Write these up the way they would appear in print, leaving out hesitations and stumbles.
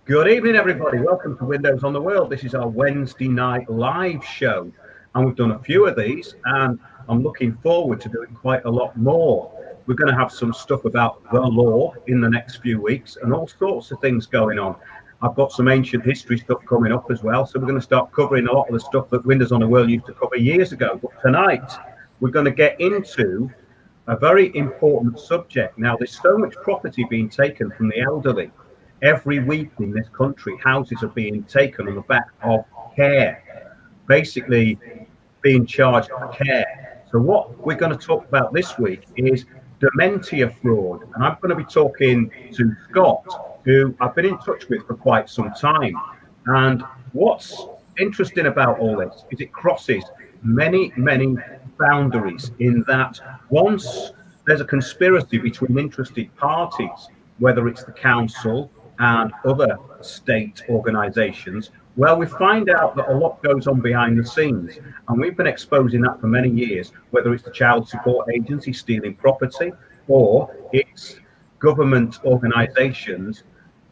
Good evening, everybody. Welcome to Windows on the World. This is our Wednesday night live show, and we've done a few of these, and I'm looking forward to doing quite a lot more. We're going to have some stuff about the law in the next few weeks, and all sorts of things going on. I've got some ancient history stuff coming up as well, so we're going to start covering a lot of the stuff that Windows on the World used to cover years ago. But tonight, we're going to get into a very important subject. Now, there's so much property being taken from the elderly. Every week in this country, houses are being taken on the back of care, basically being charged for care. So, what we're going to talk about this week is dementia fraud. And I'm going to be talking to Scott, who I've been in touch with for quite some time. And what's interesting about all this is it crosses many boundaries in that once there's a conspiracy between interested parties, whether it's the council and other state organisations, well, we find out that a lot goes on behind the scenes. And we've been exposing that for many years, whether it's the child support agency stealing property or it's government organisations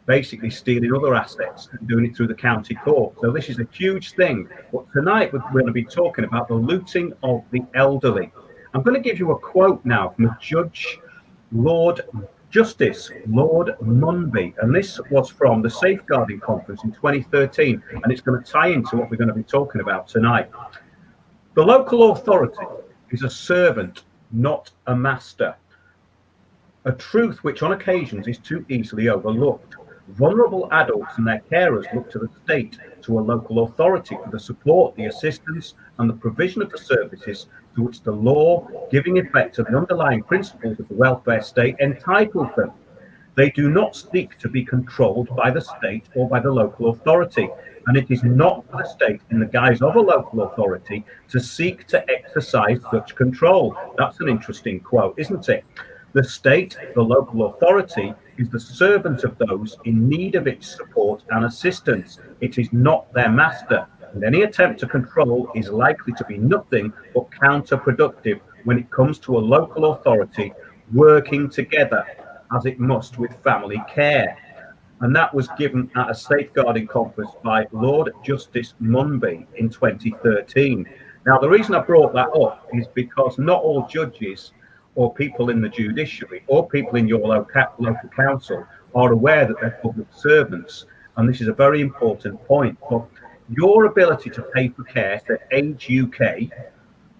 basically stealing other assets and doing it through the county court. So this is a huge thing. But tonight we're going to be talking about the looting of the elderly. I'm going to give you a quote now from a judge, Lord Justice Lord Munby, and this was from the Safeguarding Conference in 2013, and it's going to tie into what we're going to be talking about tonight. The local authority is a servant, not a master. A truth which on occasions is too easily overlooked. Vulnerable adults and their carers look to the state, to a local authority for the support, the assistance, and the provision of the services to which the law, giving effect to the underlying principles of the welfare state, entitles them. They do not seek to be controlled by the state or by the local authority, and it is not for the state, in the guise of a local authority, to seek to exercise such control. That's an interesting quote, isn't it? The state, the local authority, is the servant of those in need of its support and assistance. It is not their master, and any attempt to control is likely to be nothing but counterproductive when it comes to a local authority working together, as it must, with family care. And that was given at a safeguarding conference by Lord Justice Munby in 2013. Now, the reason I brought that up is because not all judges or people in the judiciary or people in your local council are aware that they're public servants. And this is a very important point. But your ability to pay for care, so Age UK,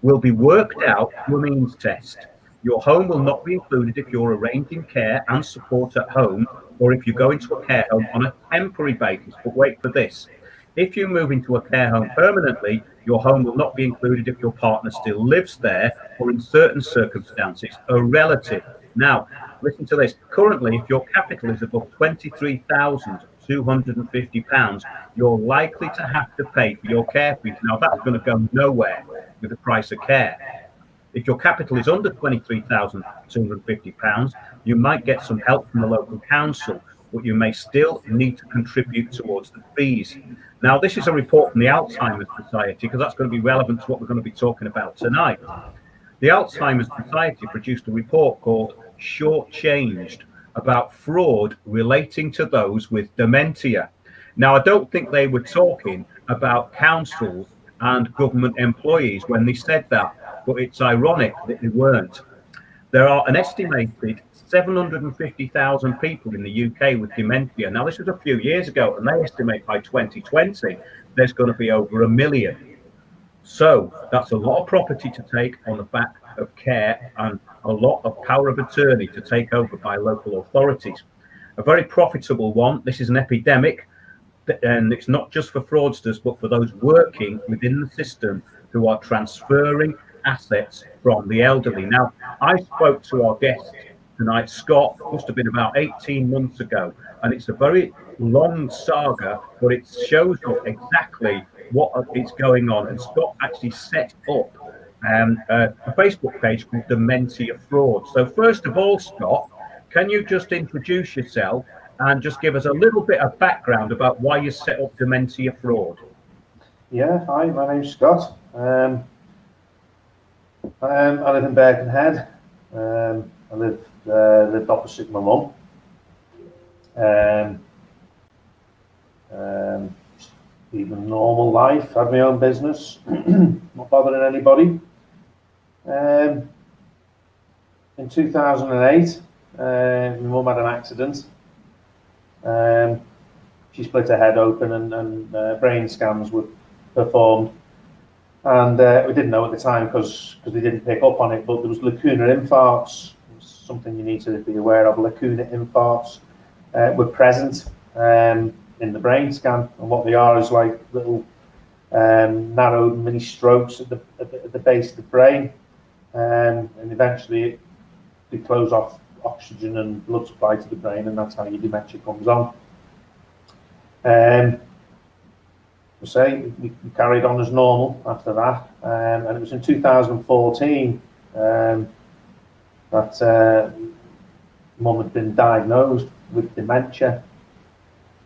will be worked out through a means test. Your home will not be included if you're arranging care and support at home or if you go into a care home on a temporary basis. But wait for this. If you move into a care home permanently, your home will not be included if your partner still lives there or in certain circumstances, a relative. Now, listen to this. Currently, if your capital is above £23,250, you're likely to have to pay for your care fees. Now, that's going to go nowhere with the price of care. If your capital is under £23,250, you might get some help from the local council, but you may still need to contribute towards the fees. Now, this is a report from the Alzheimer's Society, because that's going to be relevant to what we're going to be talking about tonight. The Alzheimer's Society produced a report called Shortchanged about fraud relating to those with dementia. Now, I don't think they were talking about councils and government employees when they said that, but it's ironic that they weren't. There are an estimated 750,000 people in the UK with dementia. Now, this was a few years ago, and they estimate by 2020 there's going to be over 1 million. So that's a lot of property to take on the back of care and a lot of power of attorney to take over by local authorities. A very profitable one. This is an epidemic, and it's not just for fraudsters, but for those working within the system who are transferring assets from the elderly. Now, I spoke to our guest tonight, Scott, must have been about 18 months ago, and it's a very long saga, but it shows up exactly what is going on. And Scott actually set up a Facebook page called Dementia Fraud. So first of all, Scott, can you just introduce yourself and just give us a little bit of background about why you set up Dementia Fraud? Yeah, hi, my name's Scott. I live in Birkenhead. I lived opposite my mum. Even normal life, had my own business, not bothering anybody. In 2008, my mum had an accident. She split her head open and brain scans were performed. And we didn't know at the time because they didn't pick up on it, but there was lacuna infarcts. It's something you need to be aware of. Lacuna infarcts were present in the brain scan, and what they are is like little narrow mini strokes at the base of the brain, and eventually they close off oxygen and blood supply to the brain, and that's how your dementia comes on. We carried on as normal after that, and it was in 2014 that Mum had been diagnosed with dementia.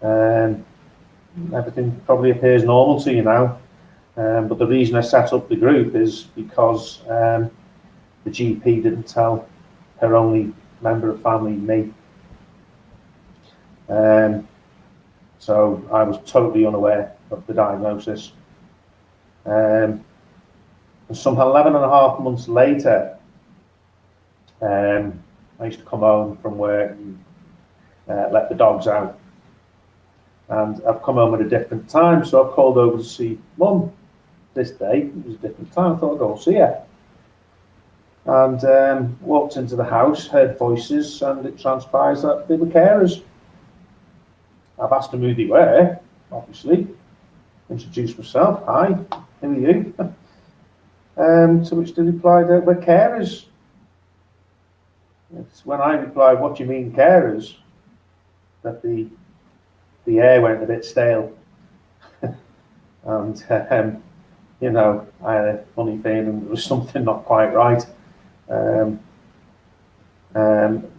Everything probably appears normal to you now, but the reason I set up the group is because the GP didn't tell her only member of family, me. So I was totally unaware of the diagnosis. And somehow 11.5 months later, I used to come home from work and let the dogs out. And I've come home at a different time, so I've called over to see Mum this day. It was a different time. I thought I'd go and see her. And walked into the house, heard voices, and it transpires that they were carers. I've asked them who they were, obviously. Introduced myself. Hi, who are you? To which they replied, we're carers. It's when I replied, what do you mean carers? That the air went a bit stale. And, you know, I had a funny feeling there was something not quite right.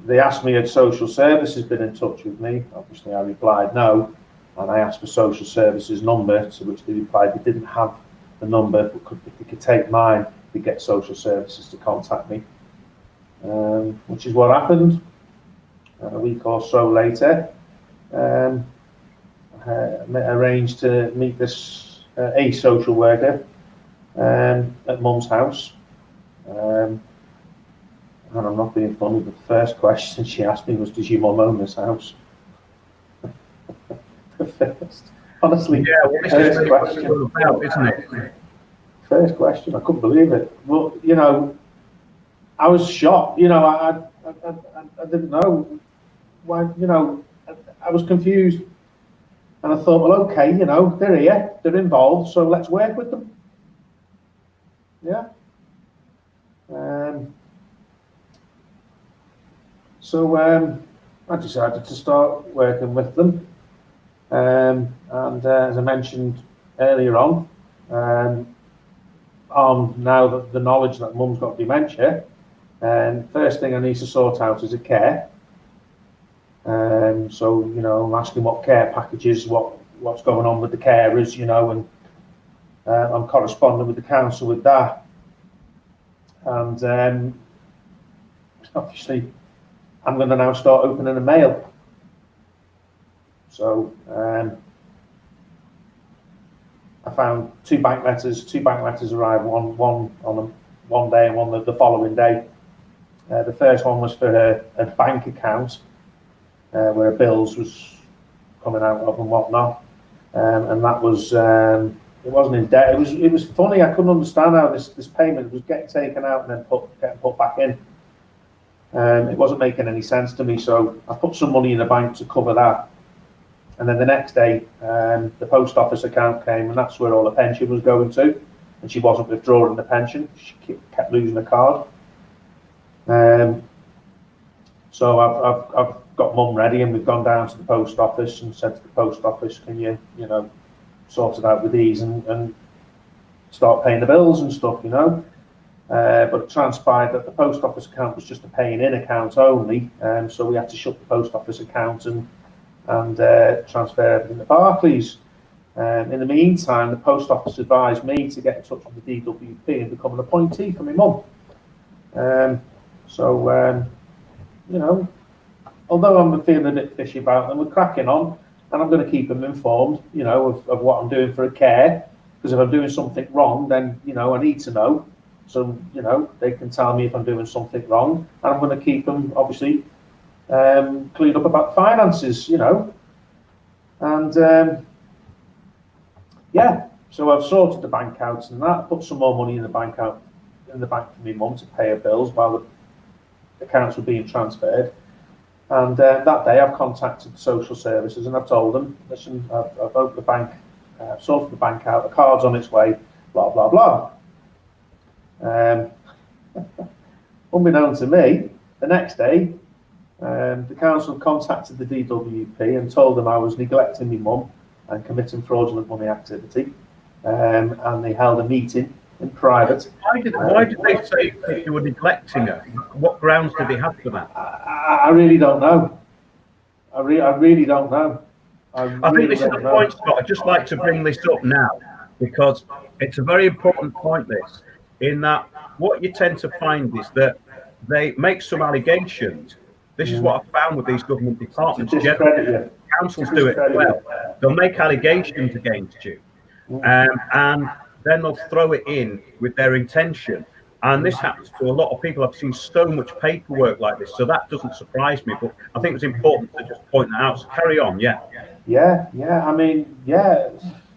They asked me had social services been in touch with me. Obviously, I replied no. And I asked for social services number, to which they replied they didn't have the number, but if they could take mine, they'd get social services to contact me. Which is what happened. A week or so later, I arranged to meet this a social worker at Mum's house. And I'm not being funny, but the first question she asked me was, does your mum own this house? First, honestly, yeah, well, first question, about, isn't it? First question, I couldn't believe it. Well, you know, I was shocked. You know, I didn't know why. You know, I was confused, and I thought, well, okay, you know, they're here, they're involved, so let's work with them. Yeah. So I decided to start working with them. And as I mentioned earlier on now that the knowledge that Mum's got dementia, first thing I need to sort out is a care. So, you know, I'm asking what care packages, what's going on with the carers, you know, and I'm corresponding with the council with that. And obviously, I'm going to now start opening a mail. So I found two bank letters. Two bank letters arrived, one on one day and one the following day. The first one was for a bank account where bills was coming out of and whatnot, and that was it wasn't in debt. It was funny. I couldn't understand how this payment was getting taken out and then getting put back in. It wasn't making any sense to me, so I put some money in the bank to cover that. And then the next day, the post office account came, and that's where all the pension was going to. And she wasn't withdrawing the pension; she kept losing the card. So I've got Mum ready, and we've gone down to the post office and said to the post office, "Can you know, sort it out with these and start paying the bills and stuff, you know?" But it transpired that the post office account was just a paying in account only, so we had to shut the post office account and transfer everything to Barclays. In the meantime, the post office advised me to get in touch with the DWP and become an appointee for my mum. You know, although I'm feeling a bit fishy about them, we're cracking on. and I'm going to keep them informed, you know, of what I'm doing for a care. Because if I'm doing something wrong, then, you know, I need to know. So, you know, they can tell me if I'm doing something wrong, and I'm going to keep them, obviously, cleaned up about finances, you know. And yeah, so I've sorted the bank out and that, put some more money in the bank for my mum to pay her bills while the accounts were being transferred. And that day I've contacted the social services and I've told them, listen, I've opened the bank, sorted the bank out, the card's on its way, blah, blah, blah. Unbeknown to me, the next day, the council contacted the DWP and told them I was neglecting my mum and committing fraudulent money activity. And they held a meeting in private. Why did they say that you were neglecting her? What grounds did they have for that? I really don't know. I really don't know. I think this is the point, Scott. I'd just like to bring this up now because it's a very important point, this, in that what you tend to find is that they make some allegations. This is what I've found with these government departments. Generally, councils do it well. They'll make allegations against you, and then they'll throw it in with their intention. And this happens to a lot of people. I've seen so much paperwork like this, so that doesn't surprise me. But I think it's important to just point that out. So carry on, yeah. Yeah. I mean, yeah,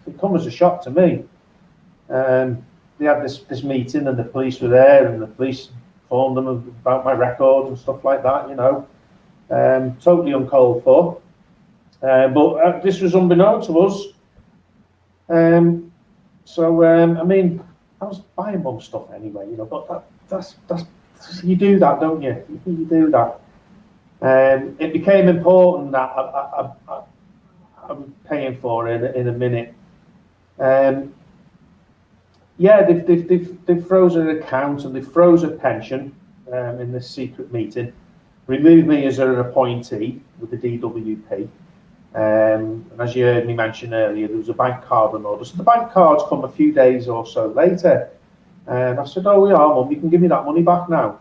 it comes as a shock to me. They had this meeting, and the police were there, and the police informed them about my records and stuff like that. You know, totally uncalled for. But this was unbeknown to us. I mean, I was buying mum stuff anyway, you know. But that's you do that, don't you? You do that. It became important that I'm paying for it in a minute. Yeah, they've frozen an account and they've frozen a pension in this secret meeting. Removed me as an appointee with the DWP. And as you heard me mention earlier, there was a bank card on order. So the bank cards come a few days or so later. And I said, oh, yeah, Mum, you can give me that money back now.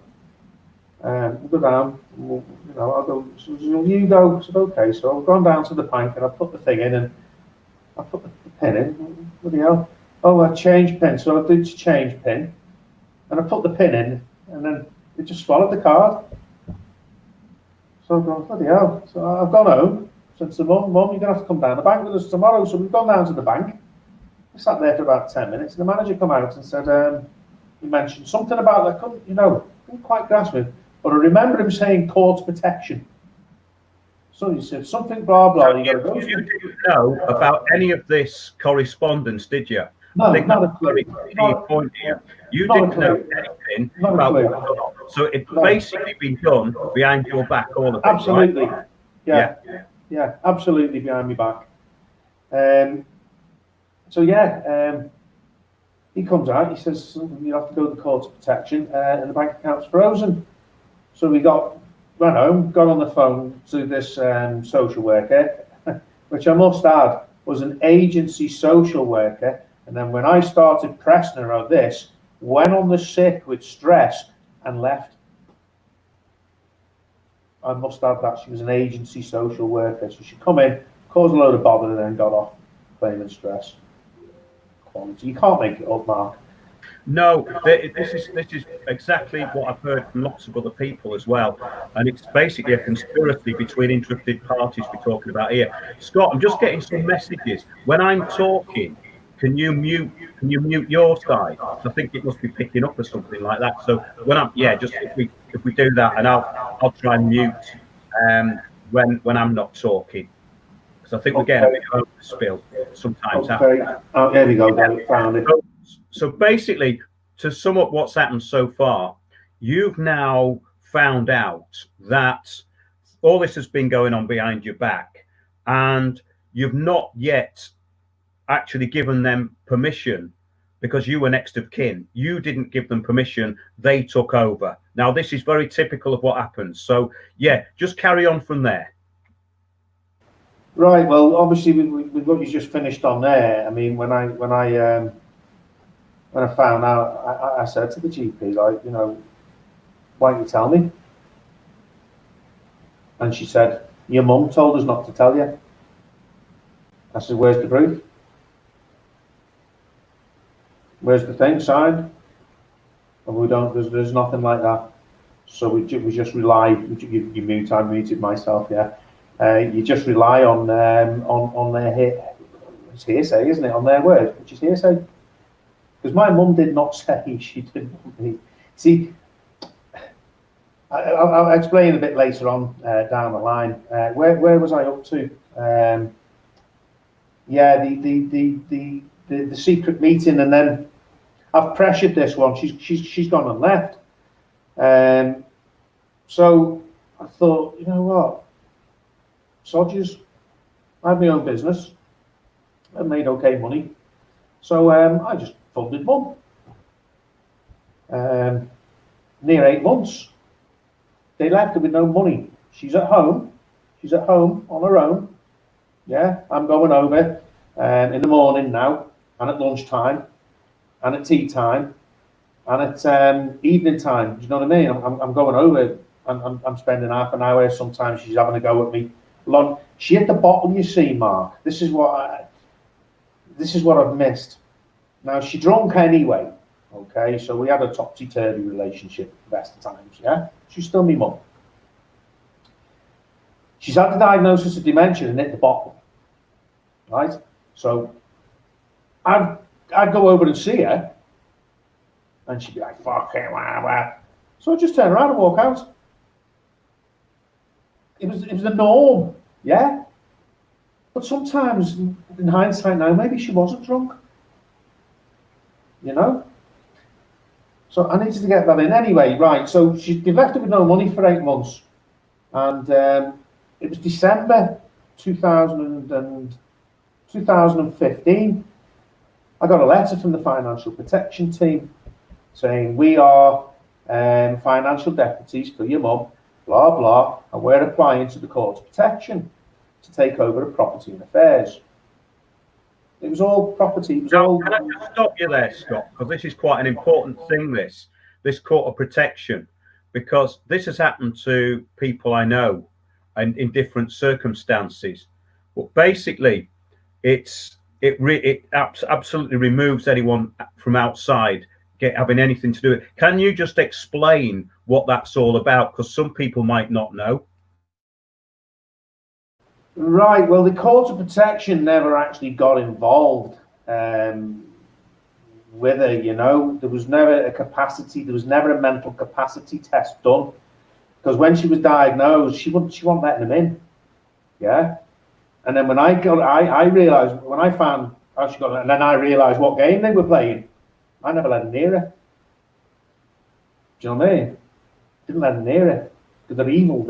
We'll go down, you know, I'll go, so you go. I said, okay. So I've gone down to the bank and I put the thing in and I put the pin in. Bloody hell. Oh, I changed pin. So I did change pin and I put the pin in and then it just swallowed the card. So I've gone, bloody hell. So I've gone home. Said to Mum, you're going to have to come down to the bank with us tomorrow. So we've gone down to the bank. We sat there for about 10 minutes and the manager came out and said, he mentioned something about that, you know, couldn't quite grasp it. But I remember him saying court protection. So he said something blah blah. You didn't know about any of this correspondence, did you? No, I think not that's a clue. a very key point here. You didn't know anything about what's going on. So it's basically been done behind your back, all of it. Absolutely. Right? Yeah, absolutely behind my back. He comes out. He says you have to go to the court of protection, and the bank account's frozen. So we ran home, got on the phone to this social worker, which I must add was an agency social worker. And then when I started pressing her on this, went on the sick with stress and left. I must add that she was an agency social worker. So she come in, caused a load of bother, and then got off claiming stress. Quality. You can't make it up, Mark. No, this is exactly what I've heard from lots of other people as well, and it's basically a conspiracy between interested parties we're talking about here. Scott, I'm just getting some messages. When I'm talking, can you mute your side? I think it must be picking up or something like that. So when I'm just if we do that, and I'll try and mute when I'm not talking, because I think we're getting a bit of overspill sometimes. Okay. Oh, there we go. Found it. So basically, to sum up what's happened so far, you've now found out that all this has been going on behind your back, and you've not yet actually given them permission because you were next of kin. You didn't give them permission. They took over. Now, this is very typical of what happens. So, yeah, just carry on from there. Right. Well, obviously, with what you just finished on there, I mean, when I found out, I said to the GP, like, you know, why don't you tell me? And she said, your mum told us not to tell you. I said, where's the proof? Where's the thing signed? And we don't, there's nothing like that. So we just rely, you mute, I muted myself, yeah. You just rely on their it's hearsay, isn't it? On their word, which is hearsay. Because my mum did not say she didn't want me. See, I'll explain a bit later on down the line. Where was I up to? Yeah, the secret meeting, and then I've pressured this one. She's gone and left. So I thought, you know what, sodgers, I have my own business. I made okay money, so I just funded mum. Near 8 months, they left her with no money. She's at home. She's at home on her own. Yeah, I'm going over in the morning now, and at lunchtime, and at tea time, and at evening time. Do you know what I mean? I'm going over. I'm spending half an hour. Sometimes she's having a go at me. She hit the bottom, you see, Mark. This is what I've missed. Now, she drunk anyway. Okay, so we had a topsy-turvy relationship the best of times. Yeah, she's still my mum. She's had the diagnosis of dementia and hit the bottom. Right, so I'd go over and see her, and she'd be like, "Fucking wah, wah." So I just turn around and walk out. It was the norm, yeah. But sometimes, in hindsight now, maybe she wasn't drunk. You know. So I needed to get that in anyway, right? So they left her with no money for 8 months, and it was December 2015. I got a letter from the financial protection team saying, we are financial deputies for your mum, blah, blah, and we're applying to the Court of Protection to take over a property and affairs. It was all property. It was all... Can I just stop you there, Scott? Because this is quite an important thing, this Court of Protection, because this has happened to people I know and in different circumstances. But basically, it absolutely removes anyone from outside having anything to do with it. Can you just explain what that's all about? Because some people might not know. Right, well, the Court of Protection never actually got involved with her, you know. There was never a capacity, there was never a mental capacity test done. Because when she was diagnosed, she wasn't letting them in. Yeah. And then when I realised, when I found how she got, and then I realised what game they were playing, I never let them near her. Do you know what I mean? Didn't let them near her. Because they're evil.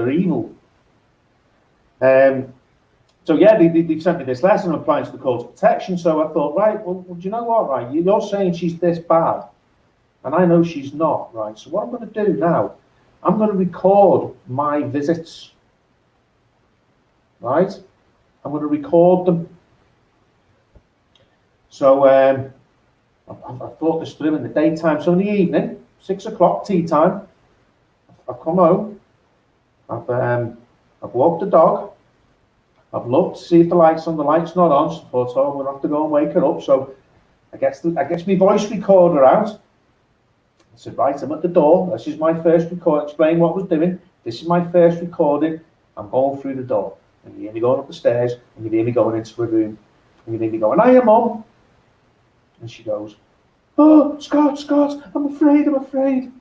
So yeah, they've sent me this letter and I'm applying to the Court of Protection. So I thought, right, well, do you know what, right? You're saying she's this bad, and I know she's not, right? So what I'm going to do now, I'm going to record my visits, right? I'm going to record them. So I thought this through in the daytime. So in the evening, 6 o'clock, tea time, I've come home, I've walked the dog, I've looked to see if the light's on. The light's not on, so I thought, oh, I'm going to have to go and wake her up. So I get my voice recorder out. I said, right, I'm at the door. This is my first record. Explain what I was doing. This is my first recording. I'm going through the door. And you hear me going up the stairs, and you hear me going into a room. And you hear me going, hiya, Mum. And she goes, oh, Scott, I'm afraid. I'm going,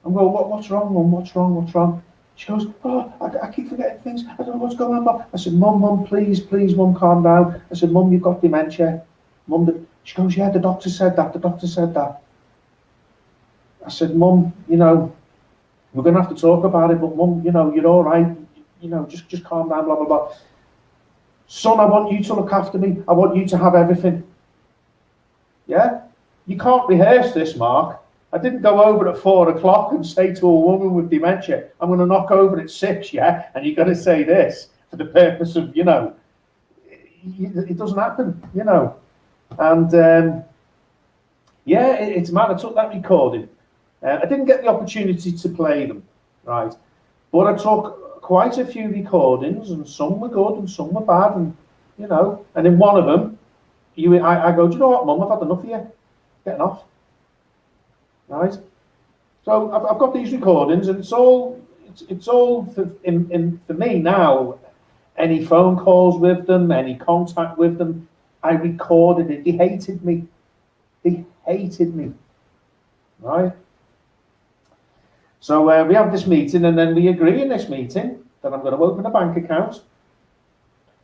what's wrong, Mum? What's wrong? She goes, oh, I keep forgetting things. I don't know what's going on. Mum. I said, Mum, please, Mum, calm down. I said, Mum, you've got dementia. Mum, she goes, yeah, the doctor said that. I said, Mum, you know, we're going to have to talk about it, but Mum, you know, you're all right. You know, just calm down, blah, blah, blah. Son, I want you to look after me. I want you to have everything. Yeah? You can't rehearse this, Mark. I didn't go over at 4 o'clock and say to a woman with dementia, I'm going to knock over at 6, yeah? And you're going to say this for the purpose of, you know, it doesn't happen, you know. And, yeah, it's mad. I took that recording. I didn't get the opportunity to play them, right? But I took quite a few recordings, and some were good and some were bad. And, you know. And in one of them, I go, do you know what, Mum? I've had enough of you. Getting off. Right? So I've got these recordings, and it's all for me now. Any phone calls with them, any contact with them, I recorded it. They hated me. They hated me. Right? So we have this meeting, and then we agree in this meeting that I'm going to open a bank account,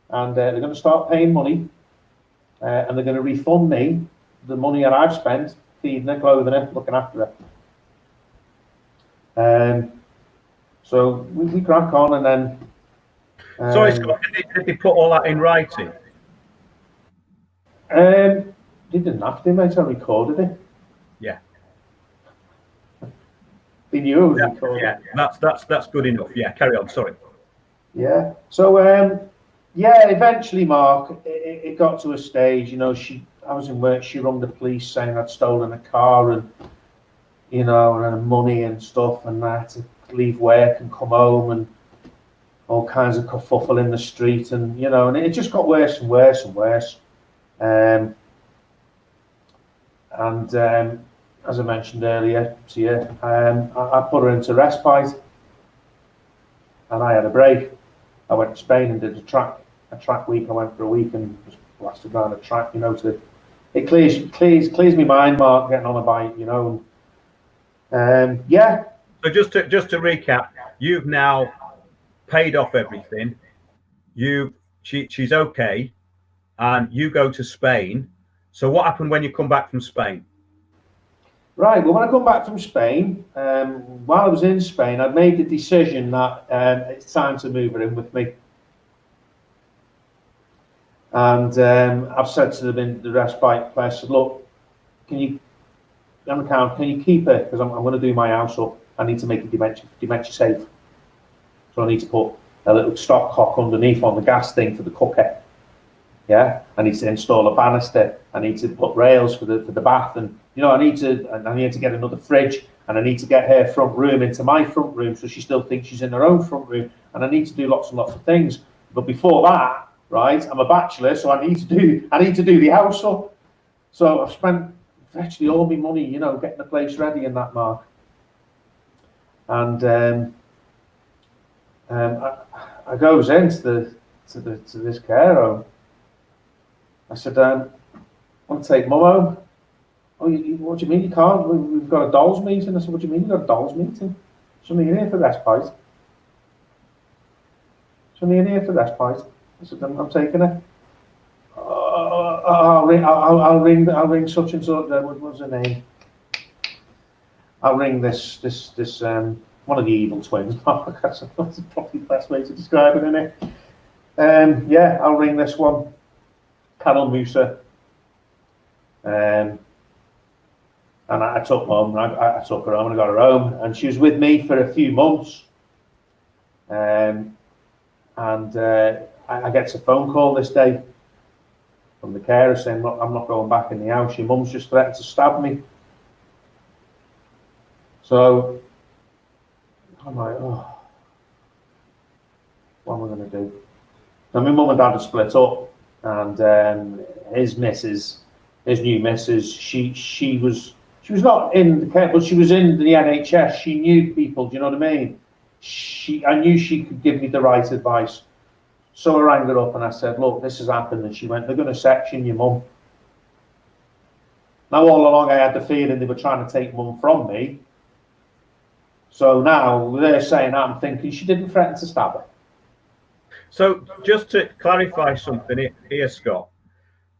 and they're going to start paying money, and they're going to refund me the money that I've spent feeding her, clothing her, looking after her. So we crack on, and then. Sorry, Scott, did they put all that in writing? They didn't have to, mate. I recorded it. Yeah. They knew it was recorded. Yeah, that's good enough. Yeah, carry on. Sorry. Yeah. So yeah, eventually, Mark, it got to a stage. You know, I was in work. She rang the police saying I'd stolen a car and, you know, and money and stuff, and I had to leave work and come home, and all kinds of kerfuffle in the street, and you know, and it just got worse and worse and worse. As I mentioned earlier to you, I put her into respite, and I had a break. I went to Spain and did a track week. I went for a week and just blasted around a track, you know. It clears my mind, Mark, getting on a bike, you know. Yeah. So just to recap, you've now paid off everything. She's okay, and you go to Spain. So what happened when you come back from Spain? Right. Well, when I come back from Spain, while I was in Spain, I'd made the decision that it's time to move her in with me. And I've said to them in the respite place, I said, look, can you keep her? Because I'm going to do my house up. I need to make it dementia safe. So I need to put a little stopcock underneath on the gas thing for the cooker. Yeah, I need to install a banister. I need to put rails for the bath, and you know, I need to get another fridge, and I need to get her front room into my front room so she still thinks she's in her own front room, and I need to do lots and lots of things. But before that, right, I'm a bachelor, so I need to do the house up. So I've spent virtually all my money, you know, getting the place ready in that, Mark. And I goes into this care home. I said, I want to take Mum home. Oh, what do you mean you can't? We've got a dolls meeting. I said, what do you mean you've got a dolls meeting? Something in here for respite. Something in here for respite. I said, I'm taking her. I'll ring such and such. What was her name? I'll ring this one of the evil twins. That's probably the best way to describe it, isn't it? Yeah, I'll ring this one. Carol Musa, and I took Mum. I took her home and I got her home, and she was with me for a few months. I get a phone call this day from the carer saying, "Look, I'm not going back in the house. Your mum's just threatened to stab me." So I'm like, oh, what am I going to do? So my mum and dad had split up. And his new missus, she was not in the care, but she was in the NHS. She knew people. Do you know what I mean? I knew she could give me the right advice. So I rang her up and I said, "Look, this has happened." And she went, "They're going to section your mum." Now all along I had the feeling they were trying to take Mum from me. So now they're saying that, I'm thinking she didn't threaten to stab her. So just to clarify something here, Scott.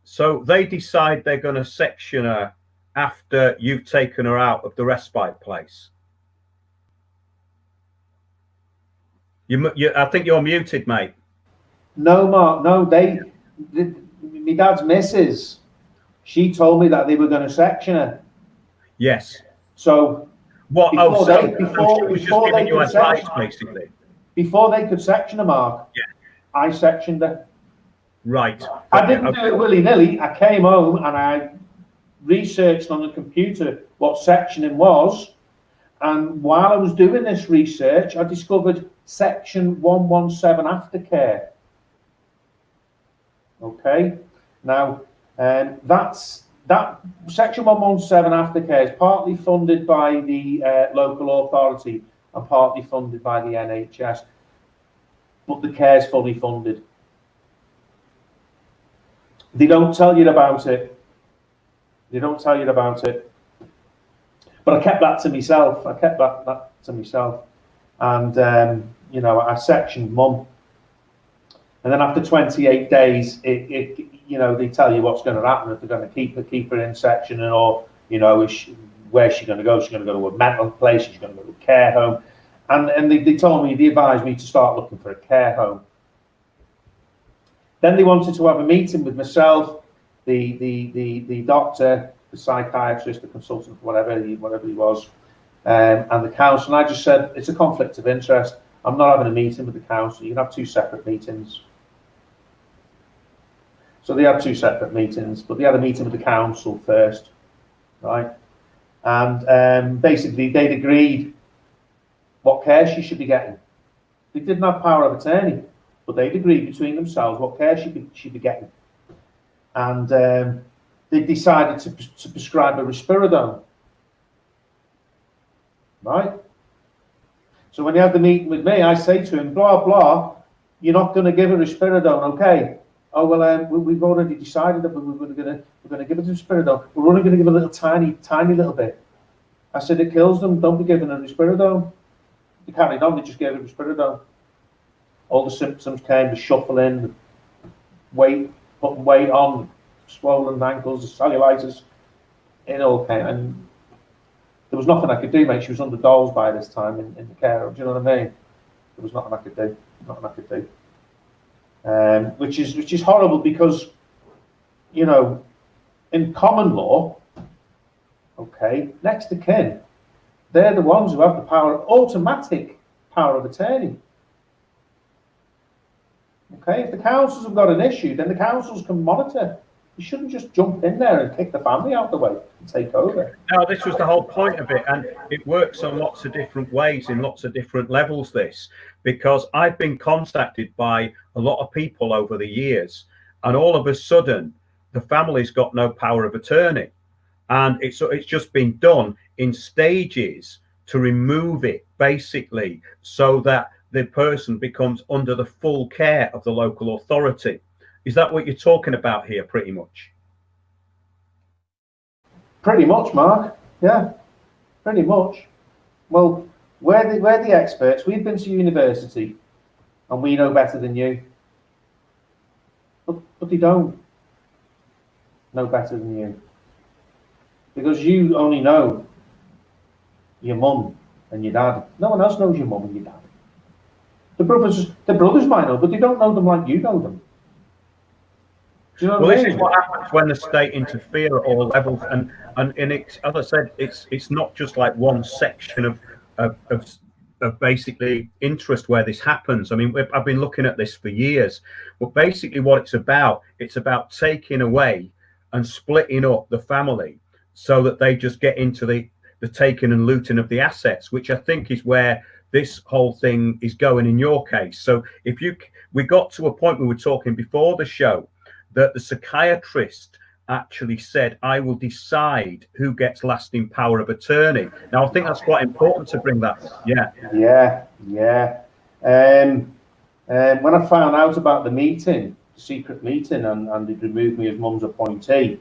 So they decide they're going to section her after you've taken her out of the respite place. I think you're muted, mate. No, Mark. No, my dad's missus. She told me that they were going to section her. Yes. So what? Before she was just giving you advice, basically. Before they could section her, Mark. Yeah. I sectioned her. Right. I didn't do it willy-nilly. I came home and I researched on the computer what sectioning was. And while I was doing this research, I discovered Section 117 aftercare. Okay, now that Section 117 aftercare is partly funded by the local authority and partly funded by the NHS, but the care is fully funded. They don't tell you about it. They don't tell you about it. But I kept that to myself. I kept that to myself, and you know, I sectioned mum. And then after 28 days, you know, they tell you what's going to happen, if they're going to keep her in section, or, you know, where's she going to go? She's going to go to a mental place. She's going to go to a care home. And they told me, they advised me to start looking for a care home. Then they wanted to have a meeting with myself, the doctor, the psychiatrist, the consultant, whatever he was, and the council. And I just said, it's a conflict of interest. I'm not having a meeting with the council. You can have two separate meetings. So they had two separate meetings, but they had a meeting with the council first, right? And basically, they'd agreed what care she should be getting. They didn't have power of attorney, but they'd agreed between themselves what care she'd be getting. And they decided to prescribe a risperidone, right? So when he had the meeting with me, I say to him, blah, blah, you're not going to give her risperidone, okay? Oh, well, we've already decided that we're going to give her risperidone. We're only going to give a little tiny little bit. I said, it kills them. Don't be giving her risperidone. They carried on. They just gave her risperidone. All the symptoms came, the shuffling, putting weight on, swollen ankles, the cellulitis. It all came. And there was nothing I could do, mate. She was under dolls by this time in the care home. Do you know what I mean? There was nothing I could do. Nothing I could do. Which is horrible, because, you know, in common law, okay, next of kin, they're the ones who have the automatic power of attorney. Okay, if the councils have got an issue, then the councils can monitor. You shouldn't just jump in there and kick the family out the way and take over. No, this was the whole point of it, and it works on lots of different ways, in lots of different levels, this, because I've been contacted by a lot of people over the years, and all of a sudden the family's got no power of attorney, and it's just been done in stages to remove it, basically, so that the person becomes under the full care of the local authority. Is that what you're talking about here, pretty much? Pretty much, Mark. Yeah, pretty much. Well, we're the experts. We've been to university, and we know better than you. But they don't know better than you, because you only know your mum and your dad. No one else knows your mum and your dad. The brothers might know, but they don't know them like you know them. Do you know what I mean? This is what happens when the state interfere at all levels, and it's, as I said, it's not just like one section of basically interest where this happens. I mean, I've been looking at this for years, but basically what it's about taking away and splitting up the family so that they just get into the taking and looting of the assets, which I think is where this whole thing is going in your case. So we got to a point, we were talking before the show, that the psychiatrist actually said, I will decide who gets lasting power of attorney. Now, I think that's quite important to bring that. Yeah. When I found out about the meeting, the secret meeting, and they'd removed me as mum's appointee,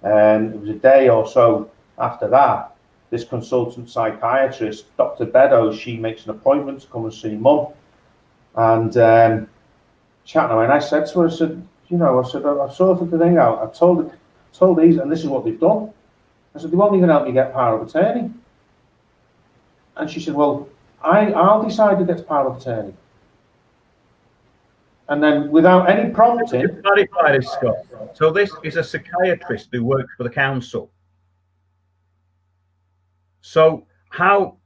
it was a day or so after that, this consultant psychiatrist, Dr. Beddoes, she makes an appointment to come and see mum. And chatting away, and I said to her, I said, I've sorted the thing out. I've told these, and this is what they've done. I said, they won't even help me get power of attorney. And she said, well, I'll decide who gets power of attorney. And then, without any prompting... Just clarify this, Scott. So this is a psychiatrist who works for the council. So how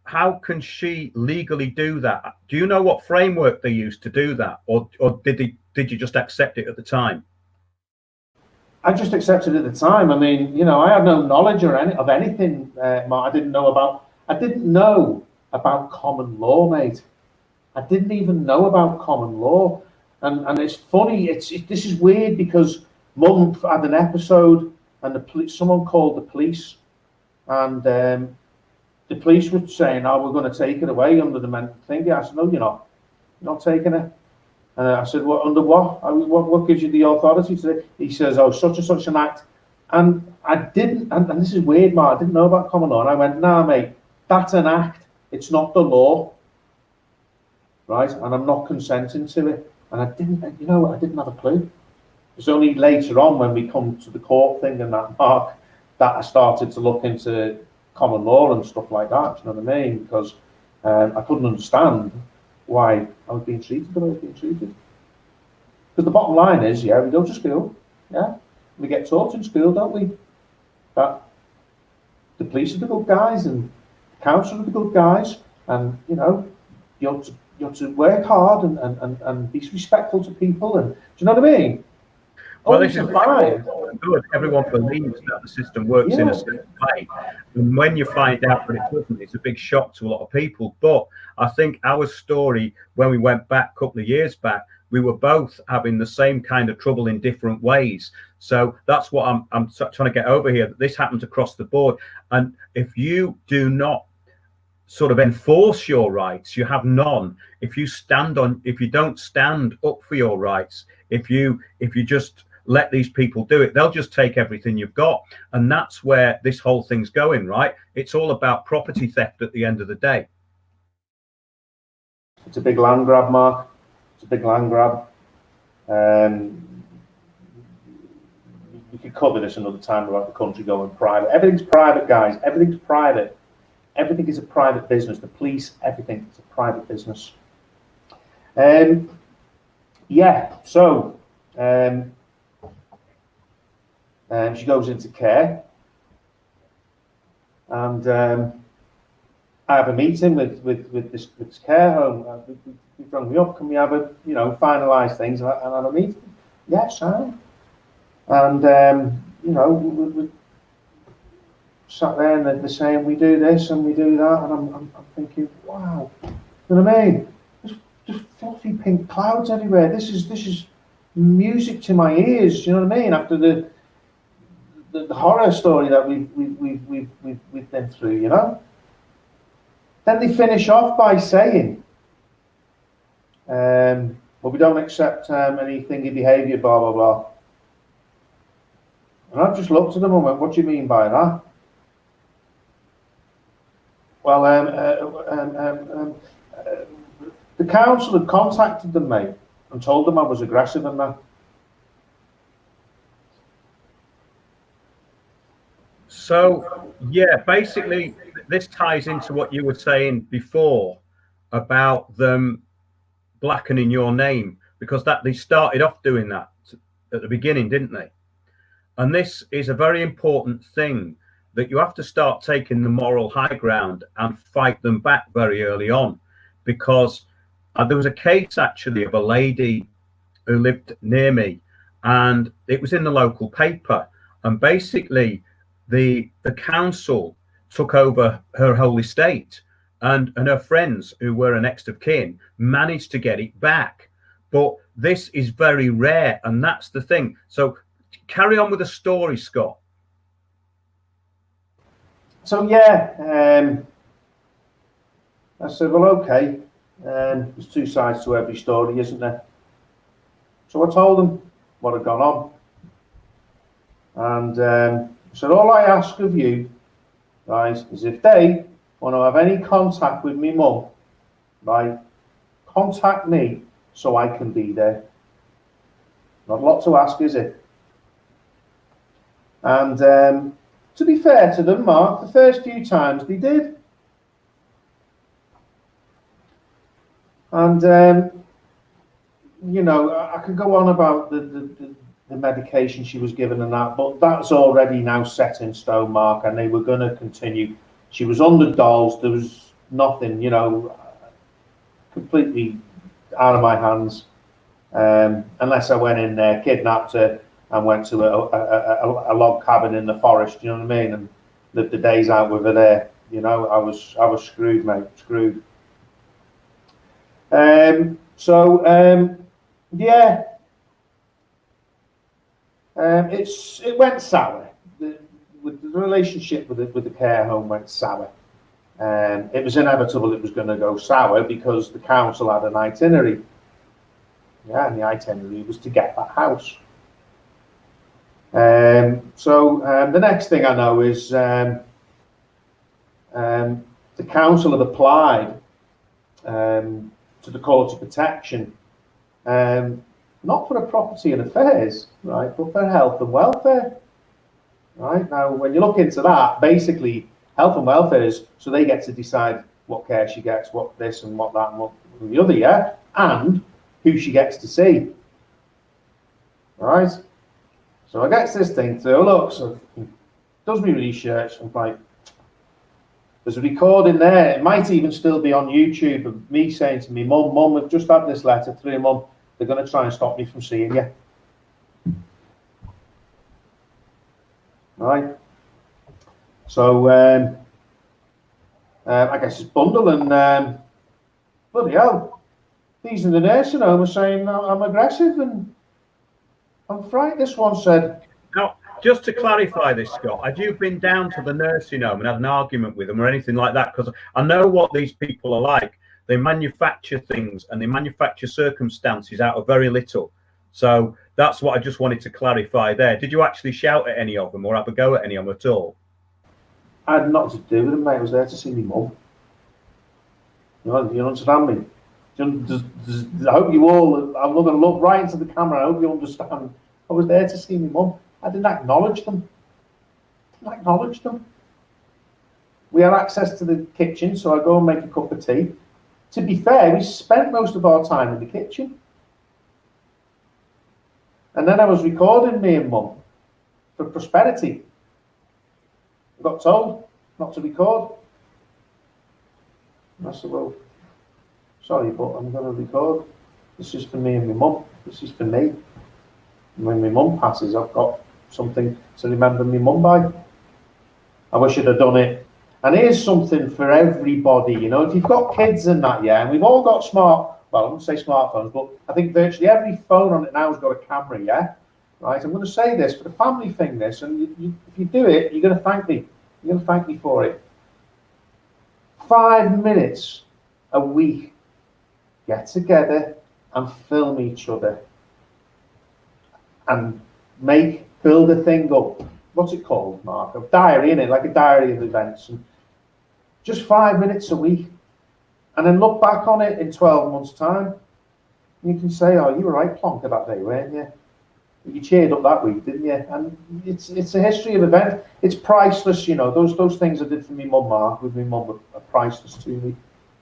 can she legally do that? Do you know what framework they used to do that, or did you just accept it at the time? I just accepted it at the time. I mean, I had no knowledge of anything, Mark. I didn't know about common law, mate. I didn't even know about common law. And it's funny. This is weird because Mum had an episode, and someone called the police, and the police were saying, "Oh, we're going to take it away under the mental thing." I said, "No, you're not. You're not taking it." And I said, "What under what? What gives you the authority to?" He says, "Oh, such and such an act." And I didn't. And this is weird, Mark. I didn't know about common law. And I went, "Nah, mate, that's an act. It's not the law, right? And I'm not consenting to it." And I didn't. I didn't have a clue. It's only later on when we come to the court thing and that, Mark, that I started to look into common law and stuff like that. You know what I mean? Because I couldn't understand why I was being treated the way I was being treated. Because the bottom line is, yeah, we go to school, yeah, we get taught in school, don't we, that the police are the good guys and the council are the good guys, and you have to work hard and be respectful to people, and do you know what I mean? Well, this is good. Everyone believes that the system works in a certain way. And when you find out that it doesn't, it's a big shock to a lot of people. But I think our story, when we went back a couple of years back, we were both having the same kind of trouble in different ways. So that's what I'm trying to get over here, that this happens across the board. And if you do not sort of enforce your rights, you have none. If you don't stand up for your rights, if you just let these people do it, they'll just take everything you've got. And that's where this whole thing's going, right? It's all about property theft at the end of the day. It's a big land grab, Mark. It's a big land grab. We could cover this another time about the country going private. Everything's private, guys. Everything's private. Everything is a private business. The police, everything is a private business. Yeah, so she goes into care, and I have a meeting with this care home. They rung me up. Can we have finalise things and have a meeting? Yes, fine. And we sat there and they're saying we do this and we do that, and I'm thinking, wow, you know what I mean? There's just fluffy pink clouds everywhere. This is music to my ears. You know what I mean? After the horror story that we've been through, you know. Then they finish off by saying, "Well, we don't accept any thingy behaviour, blah blah blah." And I just looked at them and went, "What do you mean by that?" Well, the council had contacted them, mate, and told them I was aggressive and that. So, yeah, basically, this ties into what you were saying before about them blackening your name, because they started off doing that at the beginning, didn't they? And this is a very important thing, that you have to start taking the moral high ground and fight them back very early on, because there was a case actually of a lady who lived near me, and it was in the local paper, and basically the council took over her whole estate, and her friends who were an next of kin managed to get it back. But this is very rare, and that's the thing. So carry on with the story, Scott. So yeah, I said, well, okay, there's two sides to every story, isn't there? So I told them what had gone on, and I said, all I ask of you, guys, is if they want to have any contact with me mum, right, contact me so I can be there. Not a lot to ask, is it? And to be fair to them, Mark, the first few times they did. And I could go on about the medication she was given and that, but that's already now set in stone, Mark, and they were going to continue. She was under dolls. There was nothing, completely out of my hands, unless I went in there, kidnapped her, and went to a log cabin in the forest. You know what I mean? And lived the days out with her there. I was screwed, mate. Screwed. Yeah. It went sour. The relationship with the care home went sour. It was inevitable it was going to go sour because the council had an itinerary. Yeah, and the itinerary was to get that house. So the next thing I know is the council have applied to the Court of Protection, not for a property and affairs, right, but for health and welfare. Right, now, when you look into that, basically health and welfare is so they get to decide what care she gets, what this and what that and what the other, yeah, and who she gets to see. Right, so I get this thing through. Look, so does me research. I'm like, there's a recording there. It might even still be on YouTube of me saying to me, Mum, I've just had this letter through, Mum. They're going to try and stop me from seeing you. Right. So I guess it's Bundle and bloody hell, these in the nursing home are saying I'm aggressive and I'm frightened. This one said. Now, just to clarify this, Scott, had you been down to the nursing home and had an argument with them or anything like that? Because I know what these people are like. They manufacture things and they manufacture circumstances out of very little. So that's what I just wanted to clarify there. Did you actually shout at any of them or have a go at any of them at all? I had nothing to do with them, mate. I was there to see my mum. You understand me? I hope you all, I'm not going to look right into the camera. I hope you understand. I was there to see my mum. I didn't acknowledge them. We had access to the kitchen, so I go and make a cup of tea. To be fair, we spent most of our time in the kitchen. And then I was recording me and Mum for prosperity. I got told not to record. And I said, well, sorry, but I'm going to record. This is for me and my mum. This is for me. And when my mum passes, I've got something to remember my mum by. I wish I'd have done it. And here's something for everybody, you know, if you've got kids and that, yeah, and we've all got well, I wouldn't say smartphones, but I think virtually every phone on it now has got a camera, yeah? Right, I'm going to say this for the family thing, this, and if you do it, you're going to thank me. You're going to thank me for it. 5 minutes a week, get together and film each other and build a thing up. What's it called, Mark? A diary, innit? Like a diary of events. And just 5 minutes a week. And then look back on it in 12 months' time. And you can say, oh, you were right plonker that day, weren't you? You cheered up that week, didn't you? And it's a history of events. It's priceless, you know. Those things I did for me mum, Mark, with me mum are priceless to me.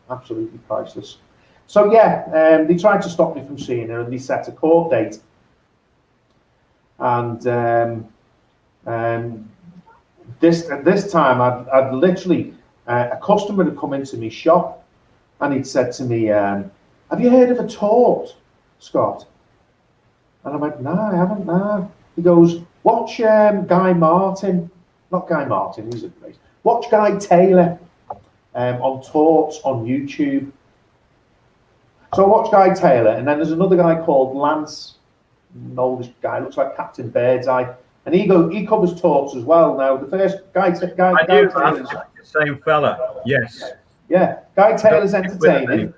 Absolutely priceless. So yeah, they tried to stop me from seeing her and they set a court date. And this time I'd literally, a customer had come into my shop and he'd said to me, have you heard of a tort, Scott? And I went, no, I haven't, no. He goes, watch Guy Martin, not Guy Martin, he's a great. Watch Guy Taylor on torts on YouTube. So I watched Guy Taylor, and then there's another guy called Lance, an oldish guy, looks like Captain Birdseye, and he covers torts as well. Now the first Guy Taylor's the same fella, yes. Yeah, Guy Taylor's entertaining.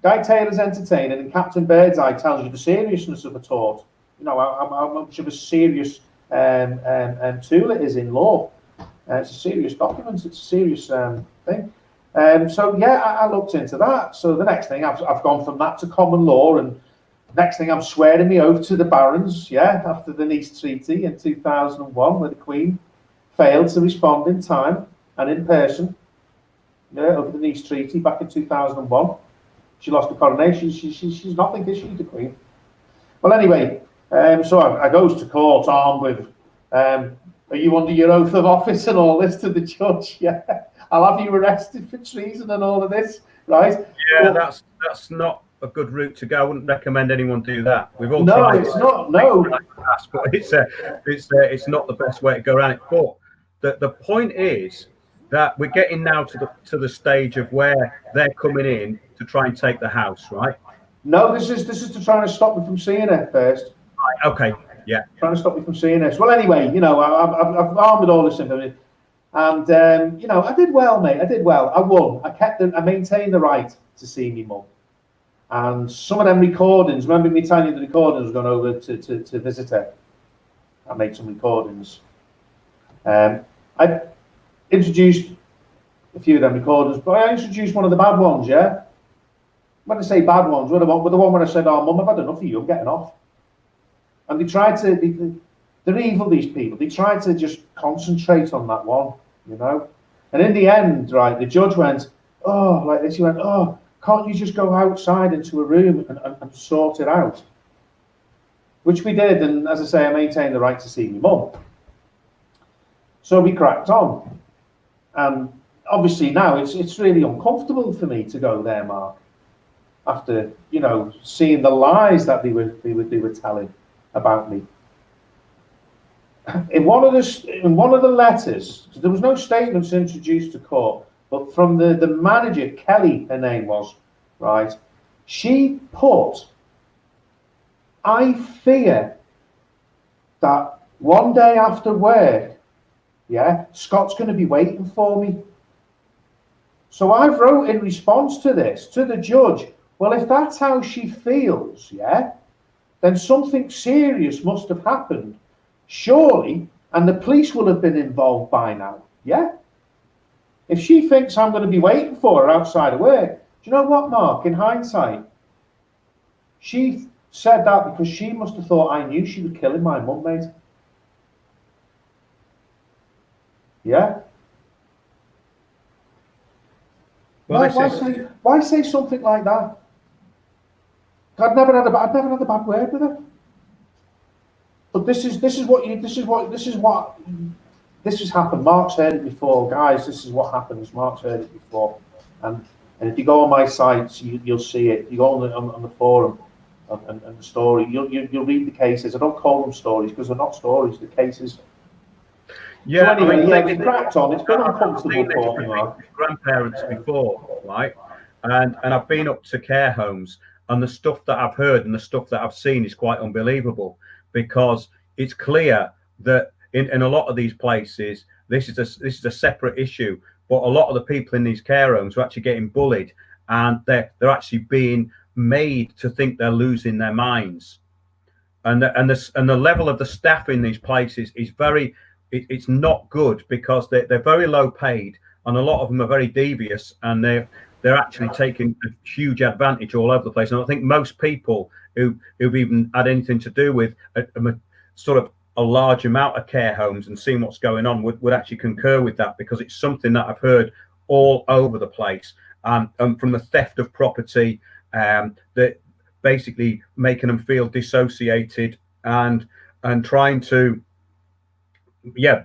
Guy Taylor's entertaining, and Captain Birdseye tells you the seriousness of a tort. You know how much of a serious tool it is in law. It's a serious document. It's a serious thing. So yeah, I looked into that. So the next thing I've gone from that to common law, and next thing I'm swearing me oath to the barons. Yeah, after the Nice Treaty in 2001, where the Queen failed to respond in time and in person. Yeah, over the Nice Treaty back in 2001. She lost the coronation. She's nothing, is she, the Queen? Well, anyway, so I goes to court armed with, are you under your oath of office and all this to the judge? Yeah, I'll have you arrested for treason and all of this, right? Yeah, well, that's not a good route to go. I wouldn't recommend anyone do that. We've all no, tried it's not. No, but it's not the best way to go around it. But the point is that we're getting now to the stage of where they're coming in to try and take the house, right? No, this is to try to stop me from seeing her first. Right, okay, yeah. Trying to stop me from seeing her. Well, anyway, you know, I've armed with all this information, and you know, I did well, mate. I did well. I won. I maintained the right to see me mum. And some of them recordings, remember me telling you the recordings was gone over to visit her. I made some recordings. I introduced a few of them recordings, but I introduced one of the bad ones, yeah? When I say bad ones, the one where I said, oh, Mum, I've had enough of you, I'm getting off. And they tried to, they're evil, these people. They tried to just concentrate on that one, you know? And in the end, right, the judge went, oh, like this, he went, oh, can't you just go outside into a room and sort it out? Which we did, and as I say, I maintained the right to see my mum. So we cracked on. And obviously now it's really uncomfortable for me to go there, Mark, after, you know, seeing the lies that they were telling about me. In one of the letters, there was no statements introduced to court, but from the manager, Kelly, her name was, right? She put, I fear that one day after work, yeah, Scott's going to be waiting for me. So I wrote in response to this, to the judge, well, if that's how she feels, yeah, then something serious must have happened, surely, and the police will have been involved by now, yeah? If she thinks I'm going to be waiting for her outside of work, do you know what, Mark, in hindsight, she said that because she must have thought I knew she was killing my mum, mate. Yeah? Well, why say something like that? I've never had a bad word with her. But this has happened. Mark's heard it before, guys. This is what happens. Mark's heard it before, and if you go on my sites, you'll see it. You go on the forum and the story. You'll read the cases. I don't call them stories because they're not stories. They're cases. Yeah, so anyway, I mean, we cracked on. It's been uncomfortable for me, Mark. Grandparents before, right? And I've been up to care homes, and the stuff that I've heard and the stuff that I've seen is quite unbelievable, because it's clear that in a lot of these places, this is a separate issue. But a lot of the people in these care homes are actually getting bullied, and they're actually being made to think they're losing their minds. And the level of the staff in these places is it's not good, because they're very low paid, and a lot of them are very devious, and they're actually taking a huge advantage all over the place. And I think most people who've even had anything to do with a sort of a large amount of care homes and seeing what's going on would actually concur with that, because it's something that I've heard all over the place, and from the theft of property, that basically making them feel dissociated and trying to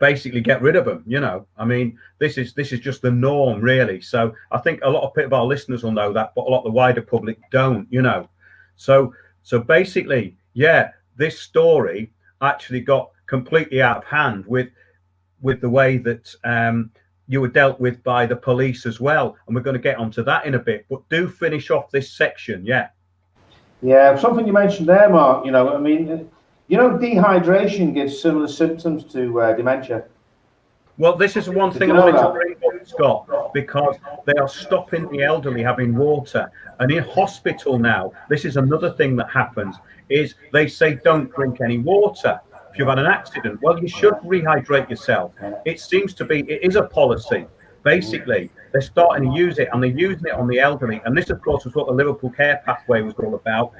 basically get rid of them. You know, I mean, this is just the norm, really. So I think a lot of our listeners will know that, but a lot of the wider public don't, you know. So basically, this story actually got completely out of hand with the way that you were dealt with by the police as well, and we're going to get onto that in a bit. But do finish off this section. Yeah, something you mentioned there, Mark. You know, I mean, you know, dehydration gives similar symptoms to dementia. Well, this is one thing I wanted to bring up, Scott, because they are stopping the elderly having water. And in hospital now, this is another thing that happens, is they say don't drink any water if you've had an accident. Well, you should rehydrate yourself. It is a policy. Basically, they're starting to use it, and they're using it on the elderly. And this, of course, was what the Liverpool Care Pathway was all about.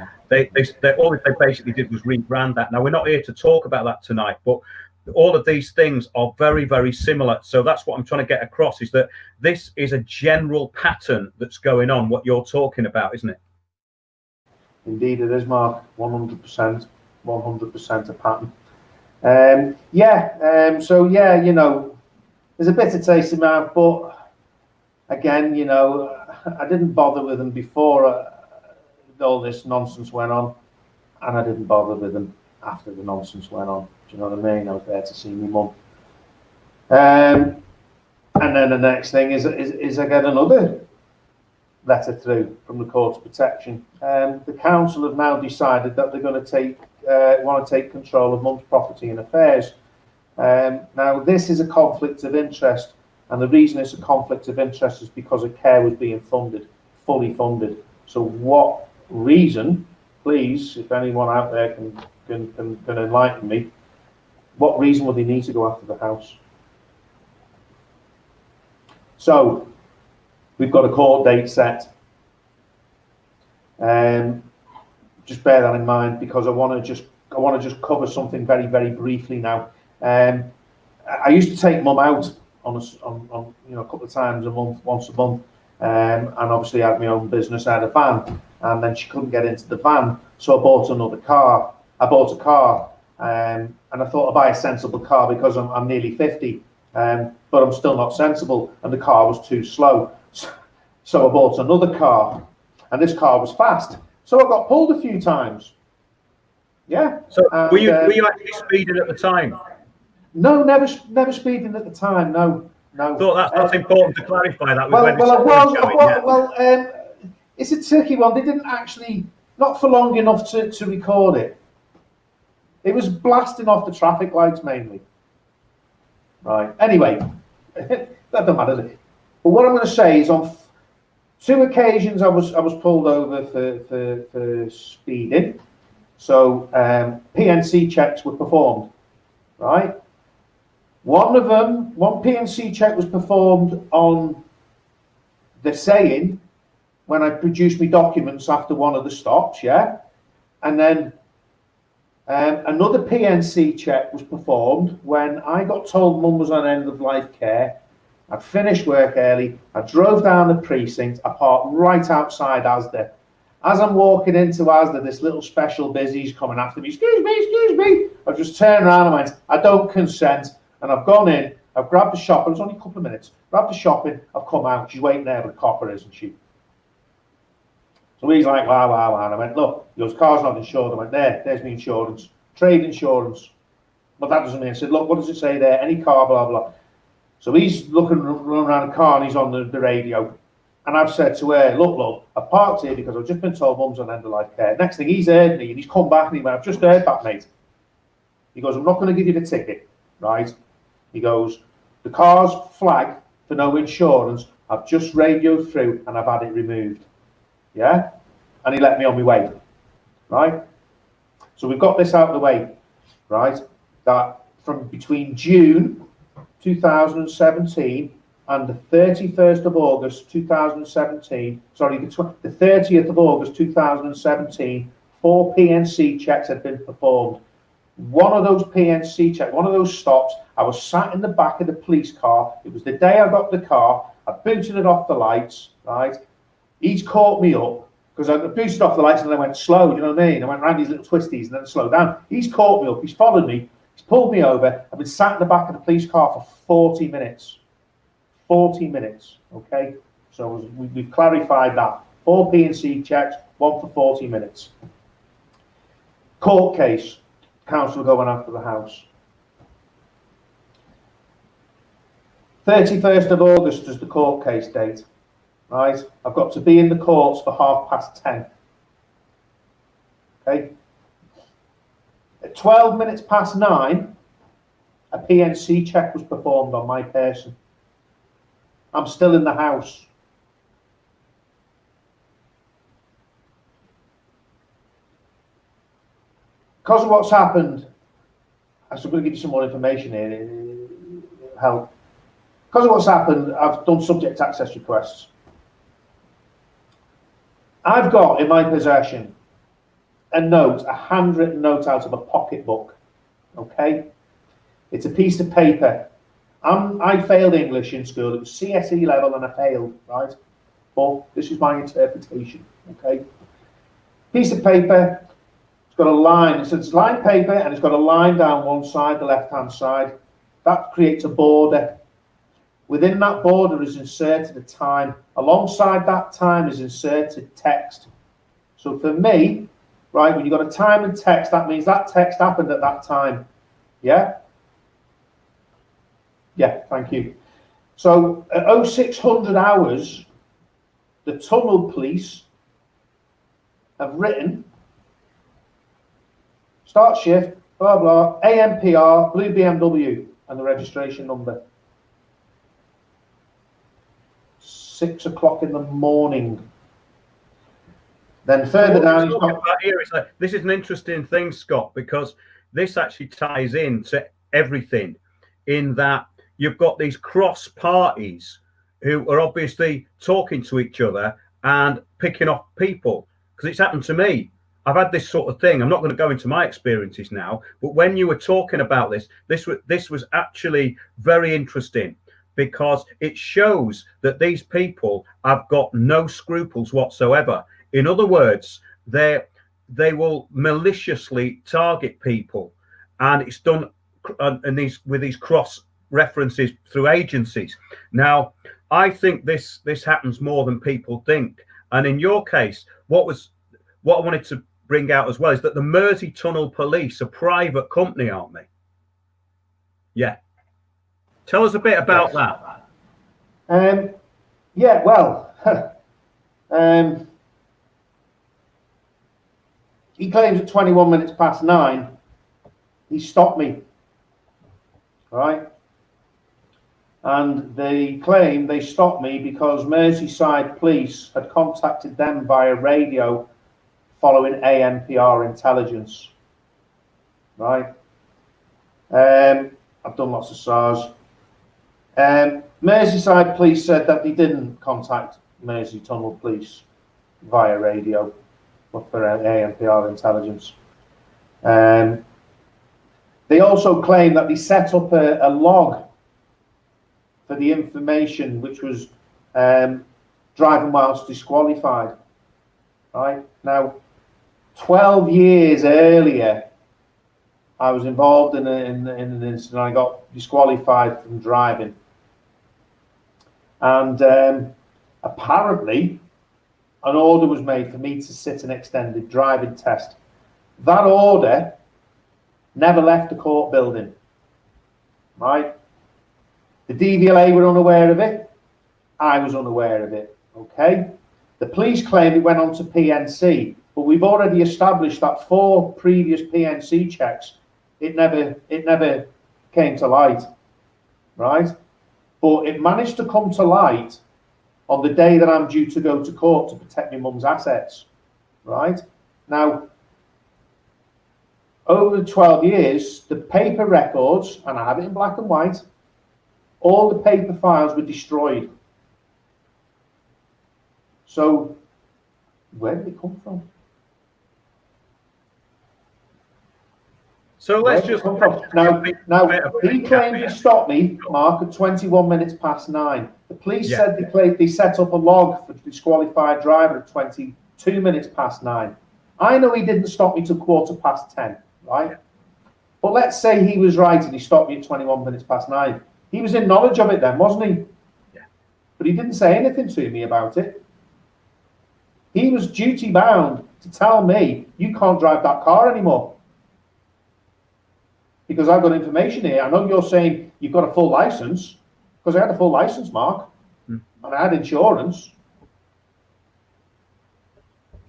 All they basically did was rebrand that. Now, we're not here to talk about that tonight, but all of these things are very, very similar. So that's what I'm trying to get across, is that this is a general pattern that's going on, what you're talking about, isn't it? Indeed it is, Mark. 100%. 100% a pattern. So, you know, there's a bitter taste in my mouth, but again, you know, I didn't bother with them before all this nonsense went on, and I didn't bother with them after the nonsense went on. Do you know what I mean? I was there to see my mum. And then the next thing is I get another letter through from the Court of Protection. The council have now decided that they're going to want to take control of Mum's property and affairs. Now, this is a conflict of interest, and the reason it's a conflict of interest is because a care was being funded, fully funded. So what reason, please, if anyone out there can enlighten me, what reason would they need to go after the house? So we've got a court date set. Just bear that in mind, because I want to just cover something very, very briefly now. I used to take Mum out on a couple of times a month, once a month, and obviously I had my own business. I had a van, and then she couldn't get into the van, so I bought another car. I bought a car, and I thought I'd buy a sensible car because I'm nearly 50, but I'm still not sensible, and the car was too slow. So I bought another car, and this car was fast. So I got pulled a few times. Yeah. So were you actually speeding at the time? No, never speeding at the time. No. I thought that's important to clarify that. It's a tricky one. They didn't actually, not for long enough to record it. It was blasting off the traffic lights mainly. Right. Anyway, that doesn't matter. But what I'm going to say is, on 2 occasions I was pulled over for speeding. So PNC checks were performed. Right. One PNC check was performed on the saying when I produced my documents after one of the stops, yeah? And then another PNC check was performed when I got told Mum was on end of life care. I'd finished work early, I drove down the precinct, I parked right outside Asda. As I'm walking into Asda, this little special busy's coming after me. Excuse me. I just turned around and went, I don't consent. And I've gone in, I've grabbed the shop, it was only a couple of minutes, grabbed the shopping, I've come out, she's waiting there with a copper, isn't she? So he's like, wow. And I went, look, your car's not insured. I went, there's my insurance, trade insurance. But that doesn't mean, I said, look, what does it say there? Any car, blah, blah. So he's running around the car, and he's on the radio. And I've said to her, look, I parked here because I've just been told Mum's on end of life care. Next thing, he's heard me, and he's come back, and he went, I've just heard that, mate. He goes, I'm not going to give you the ticket, right? He goes, the car's flagged for no insurance. I've just radioed through and I've had it removed. Yeah? And he let me on my way. Right? So we've got this out of the way. Right? That from between June 2017 and the 31st of August 2017, sorry, the 30th of August 2017, 4 PNC checks had been performed. One of those PNC checks, one of those stops, I was sat in the back of the police car. It was the day I got the car. I booted it off the lights, right? He's caught me up because I booted off the lights and then I went slow, you know what I mean? I went around these little twisties and then slowed down. He's caught me up. He's followed me. He's pulled me over. I've been sat in the back of the police car for 40 minutes. 40 minutes, okay? So we've clarified that. 4 PNC checks, 1 for 40 minutes. Court case. Council going after the house. 31st of August is the court case date, right? I've got to be in the courts for 10:30. Okay. At 12 minutes past 9, a PNC check was performed on my person. I'm still in the house. Because of what's happened, I'm going to give you some more information here. It'll help. Because of what's happened, I've done subject access requests. I've got in my possession a handwritten note out of a pocketbook. Okay? It's a piece of paper. I failed English in school. It was CSE level and I failed, right? But this is my interpretation. Okay? Piece of paper. It's got a line, it's lined paper and it's got a line down one side, the left-hand side. That creates a border. Within that border is inserted a time. Alongside that time is inserted text. So for me, right, when you've got a time and text, that means that text happened at that time. Yeah? Yeah, thank you. So at 0600 hours, the tunnel police have written, start shift, blah, blah, AMPR, blue BMW, and the registration number. 6 o'clock in the morning. Then further down, he's got... This is an interesting thing, Scott, because this actually ties into everything in that you've got these cross parties who are obviously talking to each other and picking off people. Because it's happened to me. I've had this sort of thing. I'm not going to go into my experiences now, but when you were talking about this was actually very interesting, because it shows that these people have got no scruples whatsoever. In other words, they will maliciously target people, and it's done with these cross references through agencies. Now, I think this happens more than people think. And in your case, what I wanted to bring out as well is that the Mersey Tunnel Police are a private company, aren't they? Yeah. Tell us a bit about that. Yeah, well, he claims at 21 minutes past 9, he stopped me, right? And they claim they stopped me because Merseyside Police had contacted them via radio following ANPR intelligence, right? I've done lots of SARS. Merseyside Police said that they didn't contact Mersey Tunnel Police via radio, but for ANPR intelligence. They also claim that they set up a log for the information, which was driving whilst disqualified. Right now, 12 years earlier, I was involved in an incident. I got disqualified from driving, and apparently, an order was made for me to sit an extended driving test. That order never left the court building. Right. The DVLA were unaware of it. I was unaware of it. Okay. The police claim it went on to PNC, but we've already established that 4 previous PNC checks, it never came to light. Right. But it managed to come to light on the day that I'm due to go to court to protect my mum's assets. Right. Now, over the 12 years, the paper records, and I have it in black and white, all the paper files were destroyed. So, where did it come from? So let's just now he claimed he stopped me, Mark, at 21 minutes past 9. The police said they set up a log for disqualified driver at 22 minutes past 9. I know he didn't stop me till 10:15, right? But let's say he was right and he stopped me at 21 minutes past 9. He was in knowledge of it then, wasn't he? Yeah. But he didn't say anything to me about it. He was duty bound to tell me, you can't drive that car anymore. Because I've got information here. I know you're saying you've got a full license, because I had a full license, Mark, and I had insurance.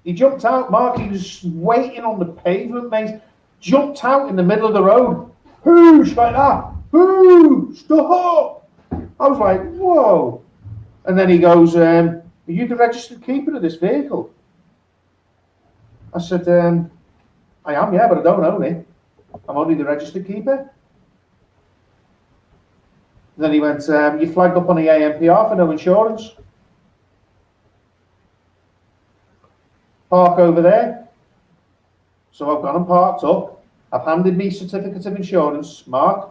He jumped out, Mark. He was waiting on the pavement, mate. Jumped out in the middle of the road. Whoosh, like that. Whoo, stop. I was like, whoa. And then he goes, are you the registered keeper of this vehicle? I said, I am, yeah, but I don't own it. I'm only the registered keeper. Then he went, you flagged up on the ANPR for no insurance. Park over there. So I've gone and parked up. I've handed me certificate of insurance, Mark,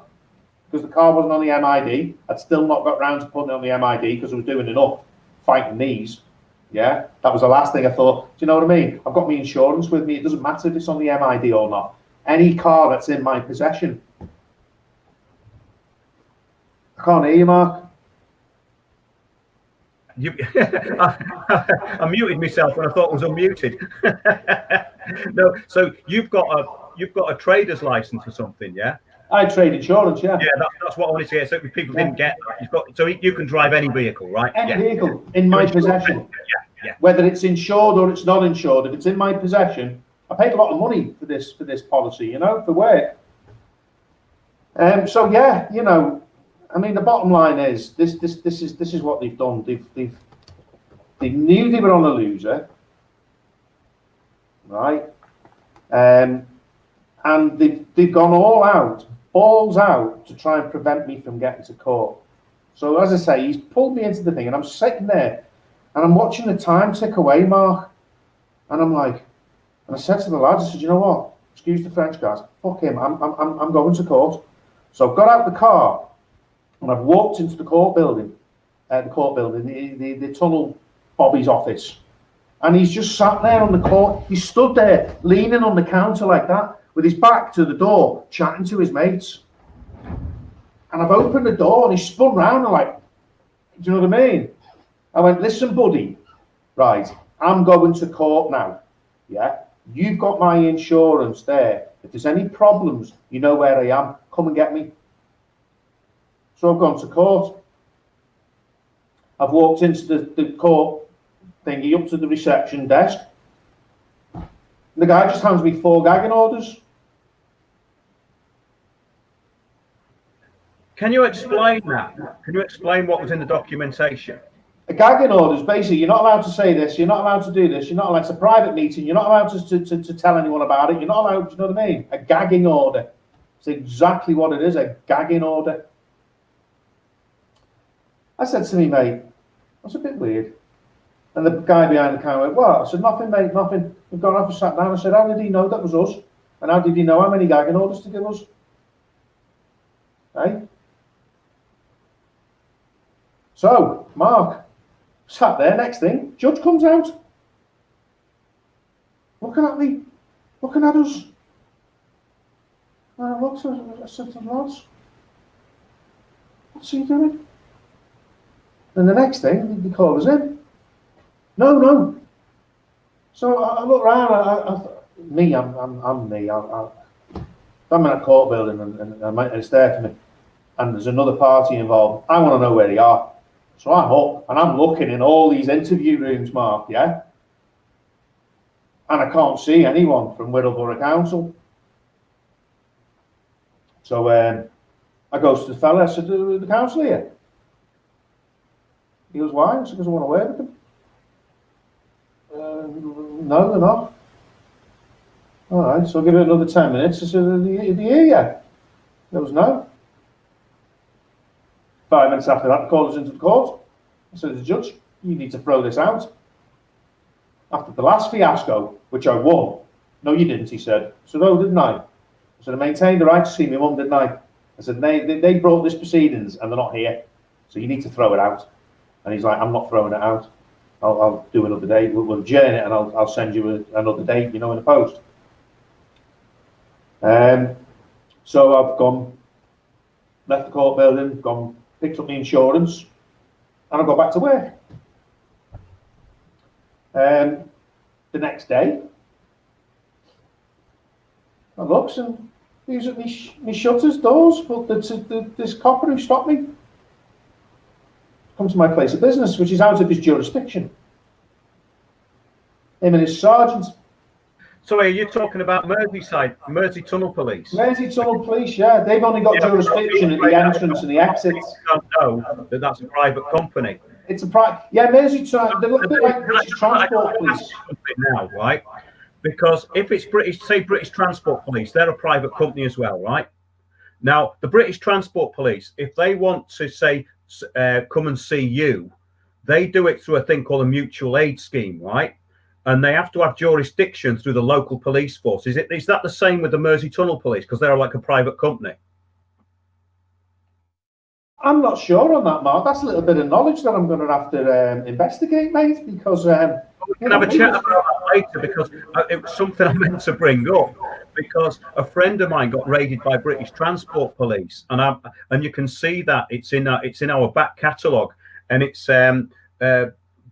because the car wasn't on the MID. I'd still not got round to putting it on the MID because I was doing enough fighting these. Yeah, that was the last thing I thought. Do you know what I mean? I've got my insurance with me. It doesn't matter if it's on the MID or not. Any car that's in my possession. I can't hear you, Mark. I muted myself when I thought I was unmuted. No, so you've got a trader's license or something, yeah? I trade insurance, yeah. Yeah, that's what I wanted to hear. So people didn't get that. You can drive any vehicle, right? Any vehicle in my possession. Whether it's insured or it's not insured, if it's in my possession, I paid a lot of money for this policy, you know, for work. So yeah, you know, I mean, the bottom line is this is what they've done. They knew they were on a loser, right? And they've gone all out, balls out, to try and prevent me from getting to court. So as I say, he's pulled me into the thing, and I'm sitting there, and I'm watching the time tick away, Mark, and I'm like, and I said to the lads, I said, you know what? Excuse the French, guys. Fuck him. I'm going to court. So I've got out the car, and I've walked into the court building, the tunnel, Bobby's office, and he's just sat there on the court. He stood there, leaning on the counter like that, with his back to the door, chatting to his mates. And I've opened the door, and he spun round and like, do you know what I mean? I went, listen, buddy, right, I'm going to court now, yeah? You've got my insurance there. If there's any problems, you know where I am. Come and get me. So I've gone to court. I've walked into the court thingy, up to the reception desk. The guy just hands me 4 gagging orders. Can you explain that? Can you explain what was in the documentation? A gagging order is basically, you're not allowed to say this, you're not allowed to do this, you're not allowed, it's a private meeting, you're not allowed to tell anyone about it, you're not allowed, you know what I mean? A gagging order. It's exactly what it is, a gagging order. I said to me, mate, that's a bit weird. And the guy behind the counter went, what? I said, nothing, mate, nothing. We've gone off and sat down. I said, how did he know that was us? And how did he know how many gagging orders to give us? Hey? So, Mark, sat there, next thing, judge comes out. Looking at me, looking at us. And I looked, I said to the lads, what's he doing? And the next thing, they call us in. No. So I look around, I'm me. I'm in a court building and it's there for me. And there's another party involved. I want to know where they are. So I'm up and I'm looking in all these interview rooms, Mark, yeah? And I can't see anyone from Whittleborough Council. So I goes to the fella, I said, the council here? He goes, why? I said, because I want to work with them. No, they're not. All right, so I'll give it another 10 minutes. I said, are they here yet? He goes, no. 5 minutes after that, called us into the court. I said to the judge, you need to throw this out. After the last fiasco, which I won. No, you didn't, he said. I said, oh, didn't I? I said, I maintained the right to see my mum, didn't I? I said, they brought this proceedings and they're not here. So you need to throw it out. And he's like, I'm not throwing it out. I'll do another day. We'll adjourn it and I'll send you another date, you know, in the post. So I've gone, left the court building, gone, picked up the insurance, and I got back to work. The next day, I looked and he was at me shutters, doors, but this copper who stopped me come to my place of business, which is out of his jurisdiction. Him and his sergeant. So are you talking about Merseyside, Mersey Tunnel Police? Mersey Tunnel Police, yeah. They've only got jurisdiction at the entrance and the exits. I don't know that that's a private company. It's a private, yeah, Mersey Tunnel, they're a bit like British Transport Police. Now, right? Because if it's British, say British Transport Police, they're a private company as well, right? Now, the British Transport Police, if they want to say, come and see you, they do it through a thing called a mutual aid scheme, right? And they have to have jurisdiction through the local police force. Is that the same with the Mersey Tunnel Police? Because they're like a private company. I'm not sure on that, Mark. That's a little bit of knowledge that I'm going to have to investigate, mate, because... we can have a chat about that later, because it was something I meant to bring up, because a friend of mine got raided by British Transport Police, and you can see that it's in our back catalogue, and it's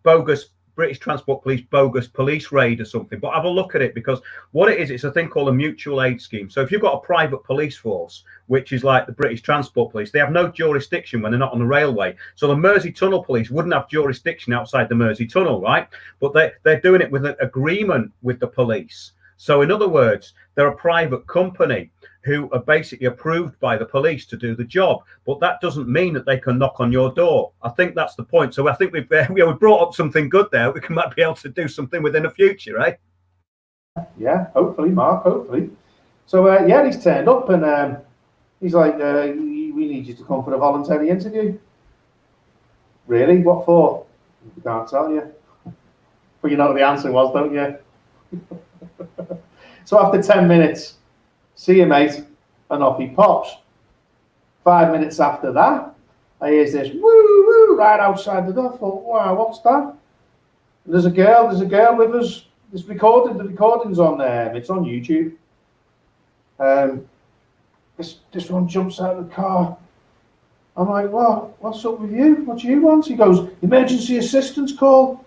bogus British Transport Police bogus police raid or something, but have a look at it, because what it is, it's a thing called a mutual aid scheme. So if you've got a private police force, which is like the British Transport Police, they have no jurisdiction when they're not on the railway. So the Mersey Tunnel Police wouldn't have jurisdiction outside the Mersey Tunnel, right? But they're doing it with an agreement with the police. So in other words, they're a private company who are basically approved by the police to do the job, but that doesn't mean that they can knock on your door. I think that's the point. So I think we brought up something good there. We might be able to do something within the future, right? Yeah, hopefully, Mark, hopefully. So yeah, he's turned up and he's like, we need you to come for a voluntary interview. Really? What for? I can't tell you. But you know what the answer was, don't you? So after 10 minutes, see you, mate, and off he pops. 5 minutes after that, I hear this woo woo right outside the door. I thought, wow, what's that? And there's a girl with us. It's recorded. The recording's on there. It's on YouTube. This one jumps out of the car. I'm like, well, what's up with you? What do you want? He goes, emergency assistance call.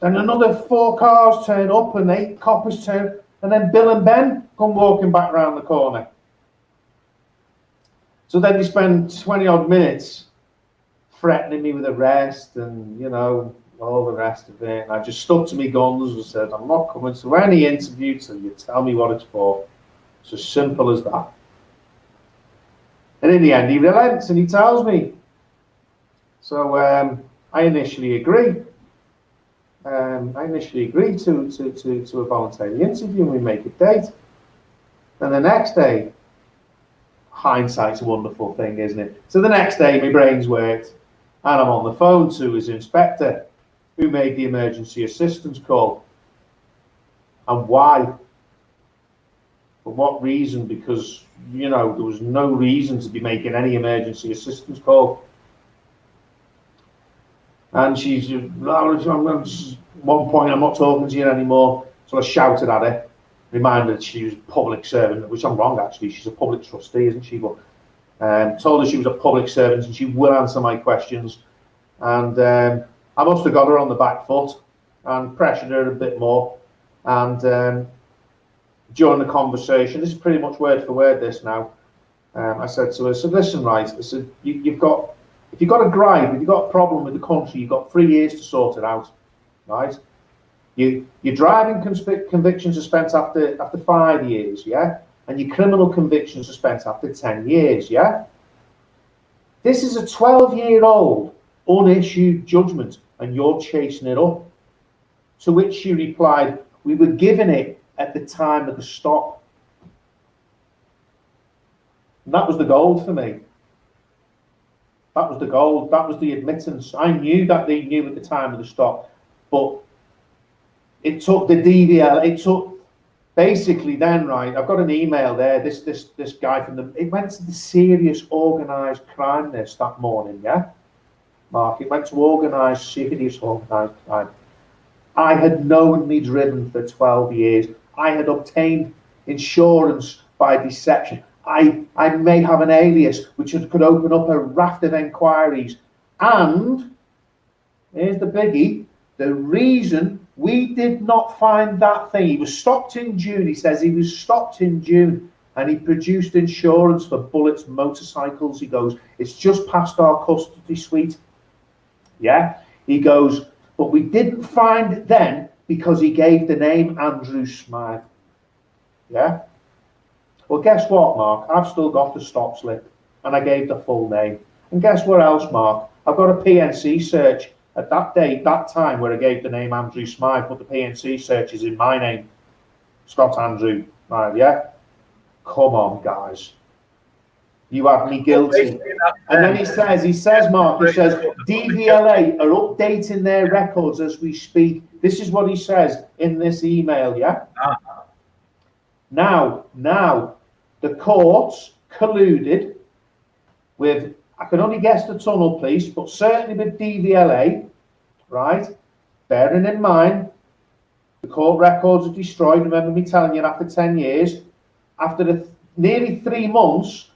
Then another 4 cars turn up and 8 coppers turn, and then Bill and Ben come walking back round the corner. So then they spend 20 odd minutes threatening me with arrest and, you know, all the rest of it. And I just stuck to my guns and said, I'm not coming to any interview till you tell me what it's for. It's as simple as that. And in the end, he relents and he tells me. So I initially agree. I initially agreed to a voluntary interview, and we make a date. And the next day, hindsight's a wonderful thing, isn't it? So the next day, my brain's worked, and I'm on the phone to his inspector, who made the emergency assistance call. And why? For what reason? Because, you know, there was no reason to be making any emergency assistance call. And she's, at one point, I'm not talking to you anymore. So I shouted at her, reminded her that she was a public servant, which I'm wrong, actually. She's a public trustee, isn't she? But told her she was a public servant and she will answer my questions. And I must have got her on the back foot and pressured her a bit more. And during the conversation, this is pretty much word for word this now, I said to her, so listen, right, I said, if you've got a gripe, if you've got a problem with the country, you've got 3 years to sort it out, right? Your driving convictions are spent after 5 years, yeah? And your criminal convictions are spent after 10 years, yeah? This is a 12-year-old unissued judgment, and you're chasing it up. To which she replied, we were given it at the time of the stop. And that was the gold for me. That was the gold. That was the admittance. I knew that they knew at the time of the stop, but it took the DVL. It took basically then, right? I've got an email there. This guy from it went to the serious organised crime list that morning. Yeah, Mark. It went to organised, serious organised crime. I had knowingly driven for 12 years. I had obtained insurance by deception. I may have an alias which could open up a raft of inquiries. And here's the biggie, the reason we did not find that thing, he was stopped in June, he says he was stopped in June, and he produced insurance for Bullets motorcycles. He goes, it's just past our custody suite. Yeah, he goes, but we didn't find it then because he gave the name Andrew Smythe. Yeah. Well, guess what, Mark? I've still got the stop slip, and I gave the full name. And guess what else, Mark? I've got a PNC search at that date, that time, where I gave the name Andrew Smythe, but the PNC search is in my name, Scott Andrew Smythe. Yeah. Come on, guys. You have me guilty. And then he says, Mark, he says, DVLA are updating their records as we speak. This is what he says in this email, yeah? Now, the courts colluded with, I can only guess the tunnel police, but certainly with DVLA, right? Bearing in mind, the court records are destroyed. Remember me telling you, after 10 years, after nearly 3 months,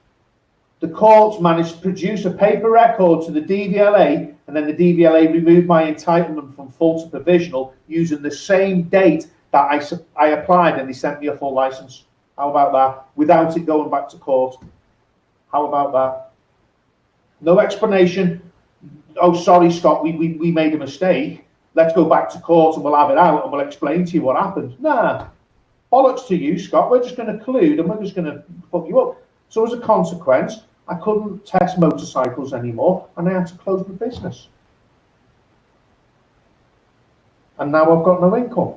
the courts managed to produce a paper record to the DVLA and then the DVLA removed my entitlement from full to provisional using the same date that I applied, and they sent me a full license. How about that? Without it going back to court. How about that? No explanation. Oh, sorry, Scott, we made a mistake. Let's go back to court and we'll have it out and we'll explain to you what happened. Nah, bollocks to you, Scott. We're just going to collude and we're just going to fuck you up. So as a consequence, I couldn't test motorcycles anymore and I had to close my business. And now I've got no income.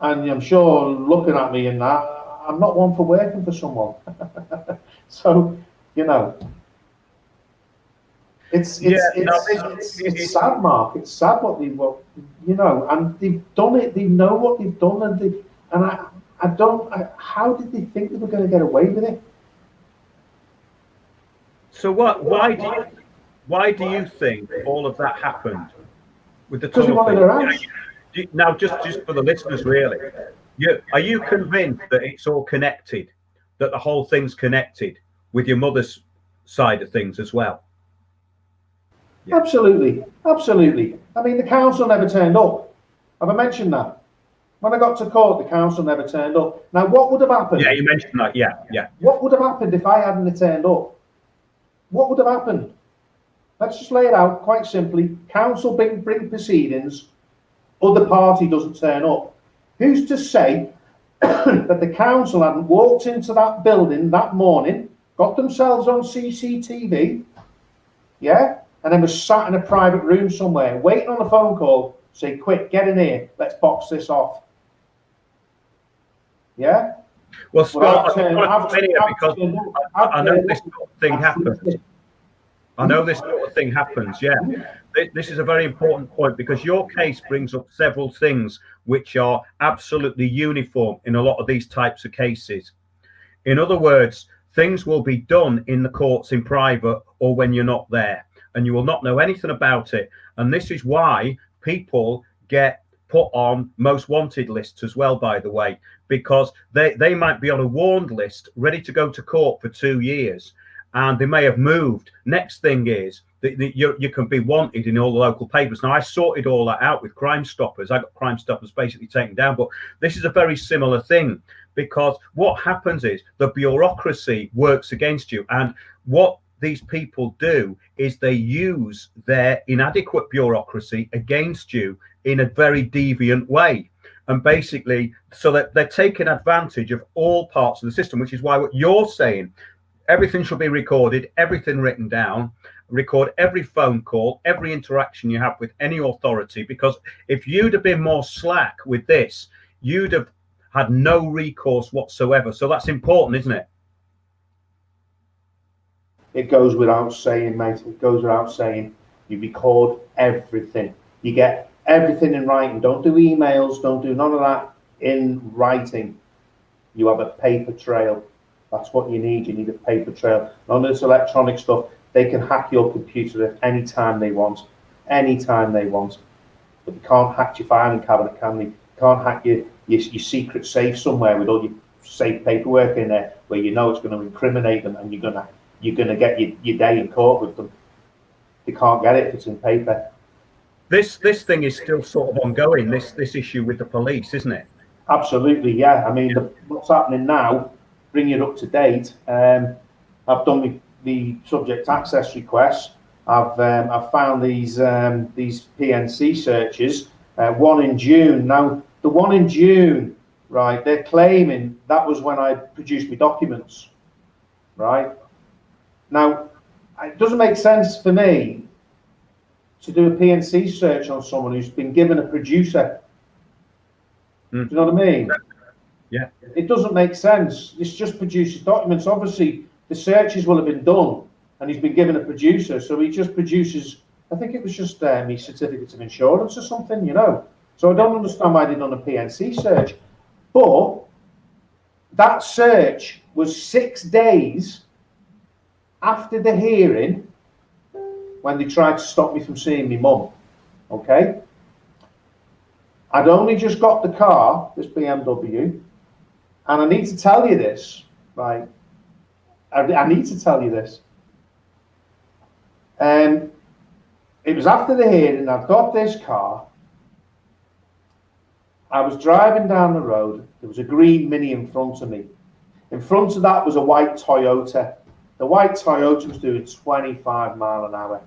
And I'm sure looking at me in that, I'm not one for working for someone. So, you know, it's sad, Mark. It's sad what you know, and they've done it. They know what they've done, and how did they think they were going to get away with it? So why do you think all of that happened with the tunnel thing? Now, just for the listeners, really, are you convinced that it's all connected, that the whole thing's connected with your mother's side of things as well? Yeah. Absolutely. I mean, the council never turned up. Have I mentioned that? When I got to court, the council never turned up. Now, what would have happened? Yeah, you mentioned that. Yeah. What would have happened if I hadn't turned up? What would have happened? Let's just lay it out quite simply. Council bring proceedings. Other party doesn't turn up. Who's to say that the council hadn't walked into that building that morning, got themselves on CCTV, yeah, and then was sat in a private room somewhere, waiting on a phone call, say, quick, get in here, let's box this off. Yeah? Well, Scott, I know this sort of thing happens. I know this sort of thing happens, yeah. This is a very important point because your case brings up several things which are absolutely uniform in a lot of these types of cases. In other words, things will be done in the courts in private or when you're not there, and you will not know anything about it. And this is why people get put on most wanted lists as well, by the way, because they might be on a warned list ready to go to court for 2 years. And they may have moved. Next thing is that you can be wanted in all the local papers. Now, I sorted all that out with Crime Stoppers. I got Crime Stoppers basically taken down. But this is a very similar thing because what happens is the bureaucracy works against you. And what these people do is they use their inadequate bureaucracy against you in a very deviant way. And basically, so that they're taking advantage of all parts of the system, which is why what you're saying, everything should be recorded, everything written down, record every phone call, every interaction you have with any authority, because if you'd have been more slack with this, you'd have had no recourse whatsoever. So that's important, isn't it? It goes without saying, mate. It goes without saying. You record everything. You get everything in writing. Don't do emails. Don't do none of that in writing. You have a paper trail. That's what you need. You need a paper trail. None of this electronic stuff. They can hack your computer at any time they want. Anytime they want. But they can't hack your filing cabinet, can they? They can't hack your secret safe somewhere with all your safe paperwork in there where you know it's going to incriminate them and you're gonna get your day in court with them. They can't get it if it's in paper. This thing is still sort of ongoing, this issue with the police, isn't it? Absolutely, yeah. I mean, what's happening now, bring it up to date. I've done the subject access requests. I've found these PNC searches. One in June. Now, the one in June, right? They're claiming that was when I produced my documents, right? Now, it doesn't make sense for me to do a PNC search on someone who's been given a producer. Do you know what I mean? Yeah. It doesn't make sense. It's just produces documents. Obviously, the searches will have been done, and he's been given a producer, so he just produces. I think it was just his certificates of insurance or something, you know. So I don't understand why they done a PNC search, but that search was 6 days after the hearing when they tried to stop me from seeing my mum. Okay. I'd only just got the car, this BMW, and I need to tell you this, right? I need to tell you this. It was after the hearing. I've got this car. I was driving down the road. There was a green Mini in front of me. In front of that was a white Toyota. The white Toyota was doing 25 mile an hour.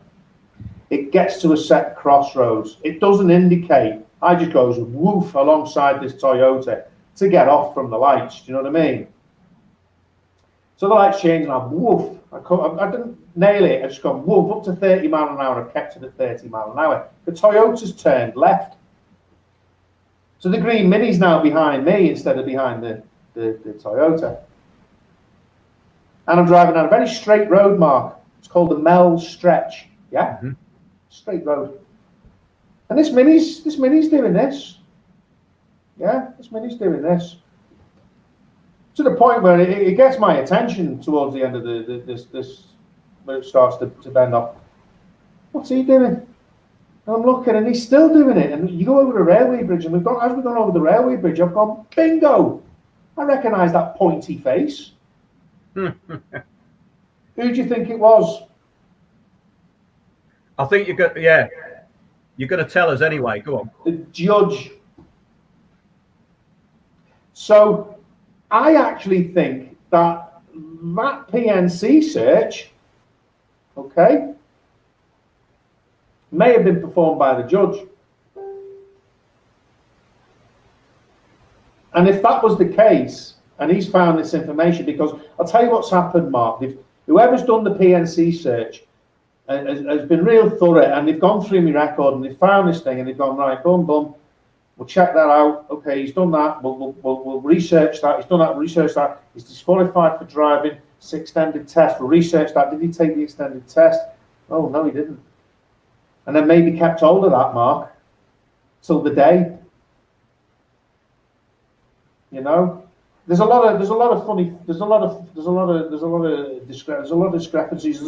It gets to a set crossroads. It doesn't indicate. I just goes woof alongside this Toyota to get off from the lights. Do you know what I mean? So the lights changed and I woof. I didn't nail it. I just gone woof up to 30 mile an hour. I kept it at 30 mile an hour. The Toyota's turned left. So the green Mini's now behind me instead of behind the Toyota. And I'm driving down a very straight road, Mark. It's called the Mel Stretch. Yeah? Mm-hmm. Straight road. And this Mini's doing this. Yeah, this Mini's doing this. To the point where it gets my attention towards the end of this where it starts to bend off. What's he doing? And I'm looking and he's still doing it. And you go over the railway bridge and as we've gone over the railway bridge, I've gone, bingo! I recognise that pointy face. Who do you think it was? I think you're going to tell us anyway. Go on. The judge. So I actually think that PNC search, okay, may have been performed by the judge. And if that was the case, and he's found this information, because I'll tell you what's happened, Mark. Whoever's done the PNC search has been real thorough, and they've gone through my record and they've found this thing and they've gone, right, boom, boom, we'll check that out. Okay, he's done that. We'll research that. He's done that. Research that. He's disqualified for driving. It's extended test. We'll research that. Did he take the extended test? Oh no, he didn't. And then maybe kept hold of that, Mark, till the day. You know, there's a lot of discrepancies. There's a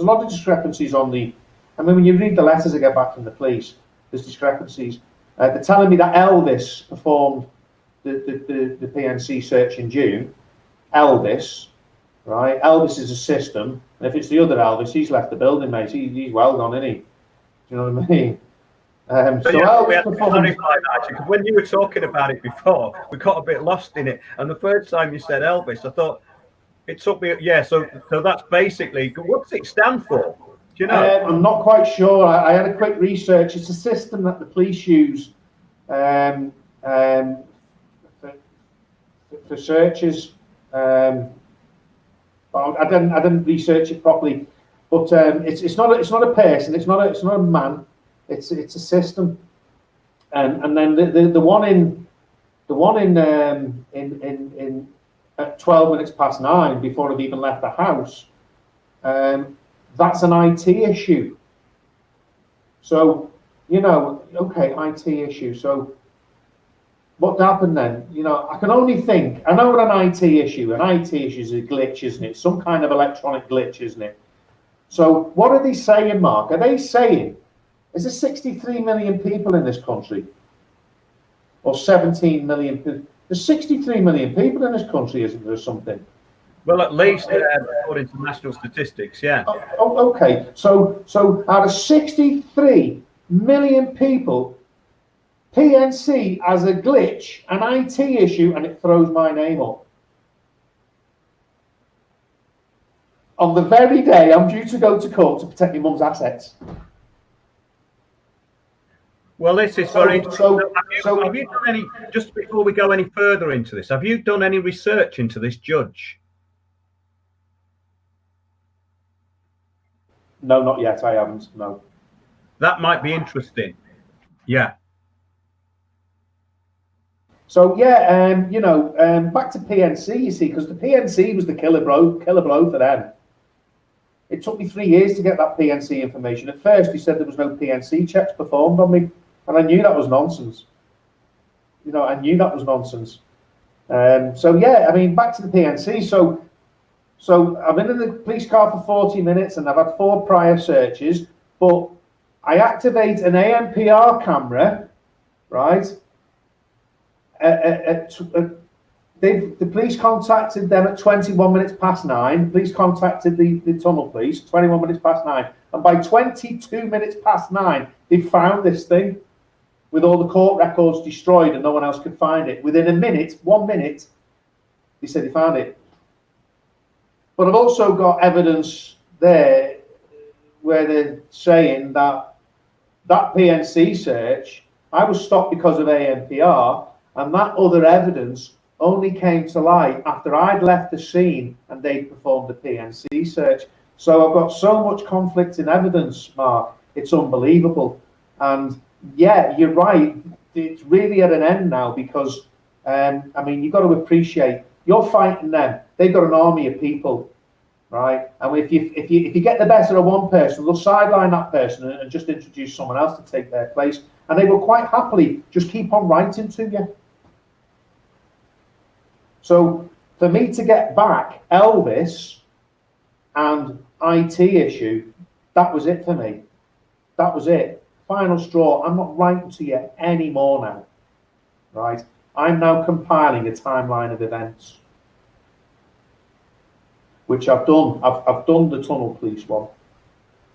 lot of discrepancies on the. I mean, when you read the letters I get back from the police, there's discrepancies. They're telling me that Elvis performed the PNC search in June. Elvis, right? Elvis is a system, and if it's the other Elvis, he's left the building, mate. He's well gone, isn't he? Do you know what I mean? So yeah, we have to clarify that, actually, because when you were talking about it before, we got a bit lost in it. And the first time you said Elvis, I thought it took me. Yeah, so that's basically, what does it stand for? Do you know? I'm not quite sure. I had a quick research. It's a system that the police use for searches. I didn't research it properly, but it's not a person. It's not a man. It's a system. And then the one in at 12 minutes past 9 before I've even left the house. That's an IT issue. So, you know, okay, IT issue. So what happened then? You know, I can only think, I know what an IT issue is a glitch, isn't it? Some kind of electronic glitch, isn't it? So what are they saying, Mark? Are they saying, is there 63 million people in this country? Or 17 million? There's 63 million people in this country, isn't there, something? Well, at least according to national statistics, yeah. Okay, so out of 63 million people, PNC has a glitch, an IT issue, and it throws my name up. On the very day I'm due to go to court to protect my mum's assets. Well, this is very interesting. Have you done any, just before we go any further into this, have you done any research into this judge? No, not yet. I haven't. No. That might be interesting. Yeah. So yeah, you know, back to PNC. You see, because the PNC was the killer blow for them. It took me 3 years to get that PNC information. At first, he said there was no PNC checks performed on me, and I knew that was nonsense. You know, I knew that was nonsense. So yeah, I mean, back to the PNC. So I've been in the police car for 40 minutes and I've had 4 prior searches, but I activate an ANPR camera, right? The the police contacted them at 21 minutes past 9. Police contacted the tunnel police 21 minutes past 9, and by 22 minutes past 9, they found this thing with all the court records destroyed, and no one else could find it. Within a minute, 1 minute, they said they found it. But I've also got evidence there where they're saying that PNC search, I was stopped because of ANPR, and that other evidence only came to light after I'd left the scene and they performed the PNC search. So I've got so much conflicting evidence, Mark, it's unbelievable. And yeah, you're right, it's really at an end now because, I mean, you've got to appreciate, you're fighting them, they've got an army of people, right? And if you get the better of one person, they'll sideline that person and just introduce someone else to take their place. And they will quite happily just keep on writing to you. So for me to get back Elvis and IT issue, that was it for me. That was it. Final straw. I'm not writing to you anymore now, right? I'm now compiling a timeline of events, which I've done. I've done the tunnel police one,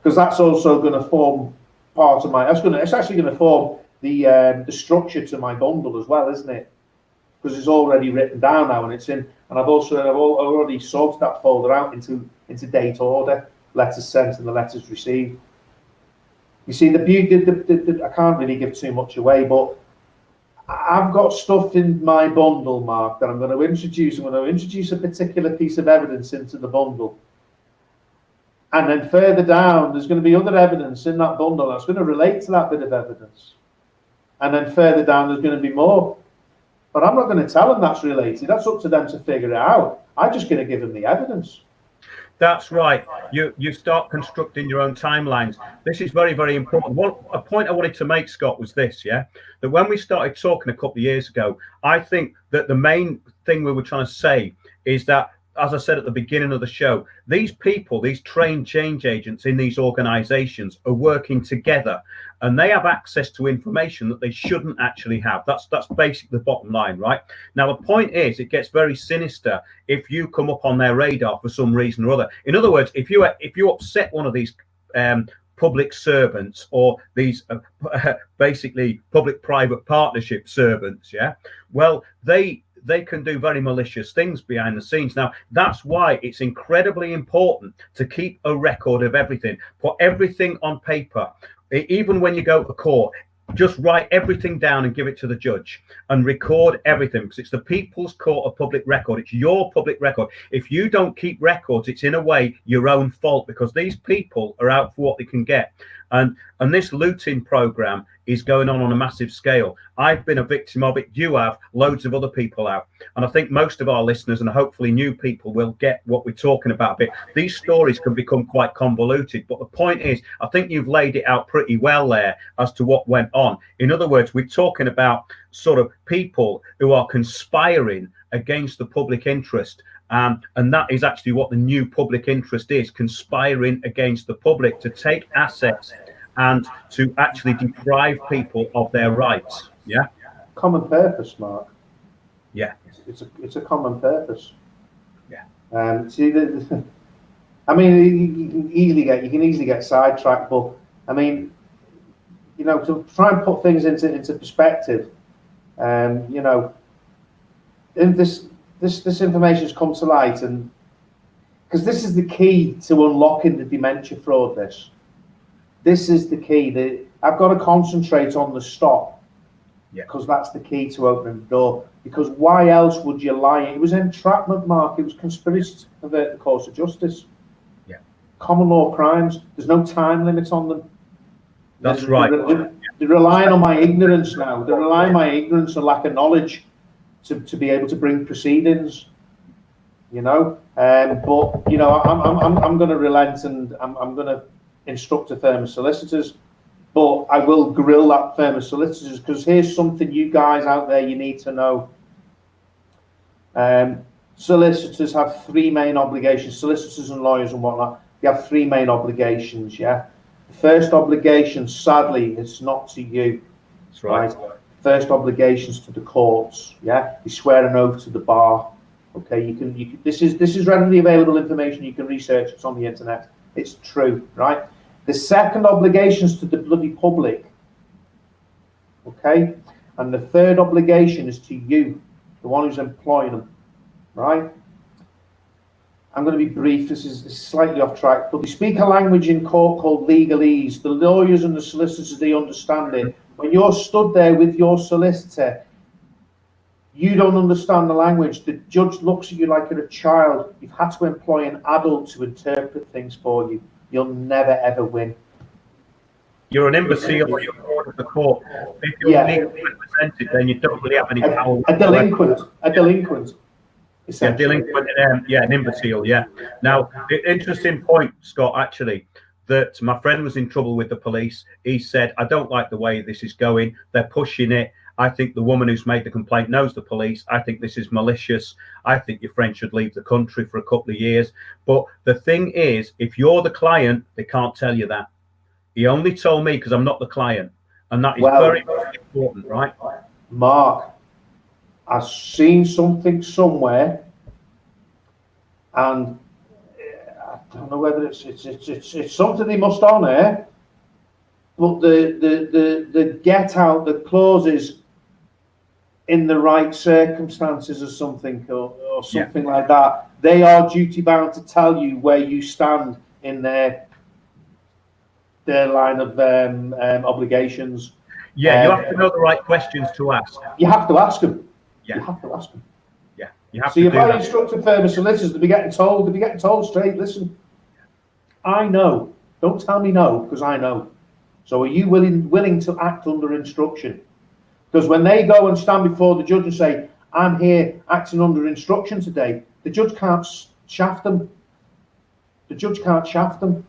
because that's also going to form part of my. It's actually going to form the structure to my bundle as well, isn't it? Because it's already written down now, and it's in. And I've already sorted that folder out into date order, letters sent and the letters received. You see, the beauty. I can't really give too much away, but I've got stuff in my bundle, Mark, that I'm going to introduce. I'm going to introduce a particular piece of evidence into the bundle. And then further down, there's going to be other evidence in that bundle that's going to relate to that bit of evidence. And then further down, there's going to be more. But I'm not going to tell them that's related. That's up to them to figure it out. I'm just going to give them the evidence. That's right. You start constructing your own timelines. This is very, very important. A point I wanted to make, Scott, was this, yeah? That when we started talking a couple of years ago, I think that the main thing we were trying to say is that, as I said at the beginning of the show, these people, these trained change agents in these organizations are working together, and they have access to information that they shouldn't actually have. That's basically the bottom line, right? Now, the point is, it gets very sinister if you come up on their radar for some reason or other. In other words, if you upset one of these public servants or these basically public-private partnership servants, yeah, well, they can do very malicious things behind the scenes. Now, that's why it's incredibly important to keep a record of everything. Put everything on paper. Even when you go to court, just write everything down and give it to the judge and record everything, because it's the people's court of public record. It's your public record. If you don't keep records, it's in a way your own fault, because these people are out for what they can get. And this looting program is going on a massive scale. I've been a victim of it. You have. Loads of other people have. And I think most of our listeners and hopefully new people will get what we're talking about a bit. These stories can become quite convoluted. But the point is, I think you've laid it out pretty well there as to what went on. In other words, we're talking about sort of people who are conspiring against the public interest. And that is actually what the new public interest is, conspiring against the public to take assets and to actually deprive people of their rights. Yeah. Common purpose, Mark. Yeah. It's a common purpose. Yeah. See, I mean, you can easily get sidetracked, but I mean, you know, to try and put things into perspective, you know, in this information has come to light, and because this is the key to unlocking the dementia fraud. This is the key. I've got to concentrate on the stop, because that's the key to opening the door. Because why else would you lie? It was entrapment, Mark. It was conspiracy to pervert the course of justice. Yeah. Common law crimes. There's no time limit on them. That's right. They're relying on my ignorance now. They're relying on my ignorance and lack of knowledge to be able to bring proceedings. You know, but you know, I'm going to relent, and I'm going to instruct a firm of solicitors, but I will grill that firm of solicitors, because here's something you guys out there you need to know. Solicitors have three main obligations. Solicitors and lawyers and whatnot, they have three main obligations. Yeah, the first obligation, sadly, is not to you. That's right. First obligations to the courts. Yeah, you swear an oath to the bar. Okay, you can. This is readily available information. You can research. It's on the internet. It's true, right? The second obligations to the bloody public. Okay, and the third obligation is to you, the one who's employing them, right? I'm going to be brief. This is slightly off track, but we speak a language in court called legalese. The lawyers and the solicitors, they understand it. When you're stood there with your solicitor, you don't understand the language. The judge looks at you like you're a child. You've had to employ an adult to interpret things for you. You'll never ever win. You're an imbecile or you're part of the court. If you're legally represented, then you don't really have any power. A delinquent. Yeah, delinquent, an imbecile, yeah. Now, the interesting point, Scott, actually, that my friend was in trouble with the police. He said, I don't like the way this is going. They're pushing it. I think the woman who's made the complaint knows the police. I think this is malicious. I think your friend should leave the country for a couple of years. But the thing is, if you're the client, they can't tell you that. He only told me because I'm not the client. And that is very, very important, right? Mark, I've seen something somewhere, and I don't know whether it's something they must honour, but the get out, the clauses in the right circumstances or something, or something like that, they are duty bound to tell you where you stand in their line of obligations. Yeah, you have to know the right questions to ask. You have to ask them. Yeah. You have to ask them. Yeah, you have so to. So if I instruct a firm of solicitors to be getting told straight, listen, I know. Don't tell me no, because I know. So are you willing to act under instruction? Because when they go and stand before the judge and say, I'm here acting under instruction today, the judge can't shaft them. The judge can't shaft them.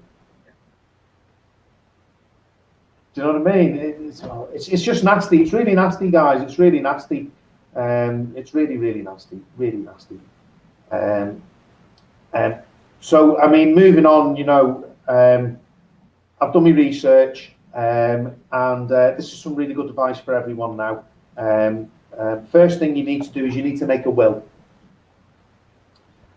Do you know what I mean? It's just nasty. It's really nasty, guys. It's really nasty. It's really, really nasty. Really nasty. So, I mean, moving on, you know, I've done my research, and this is some really good advice for everyone now. First thing you need to do is you need to make a will.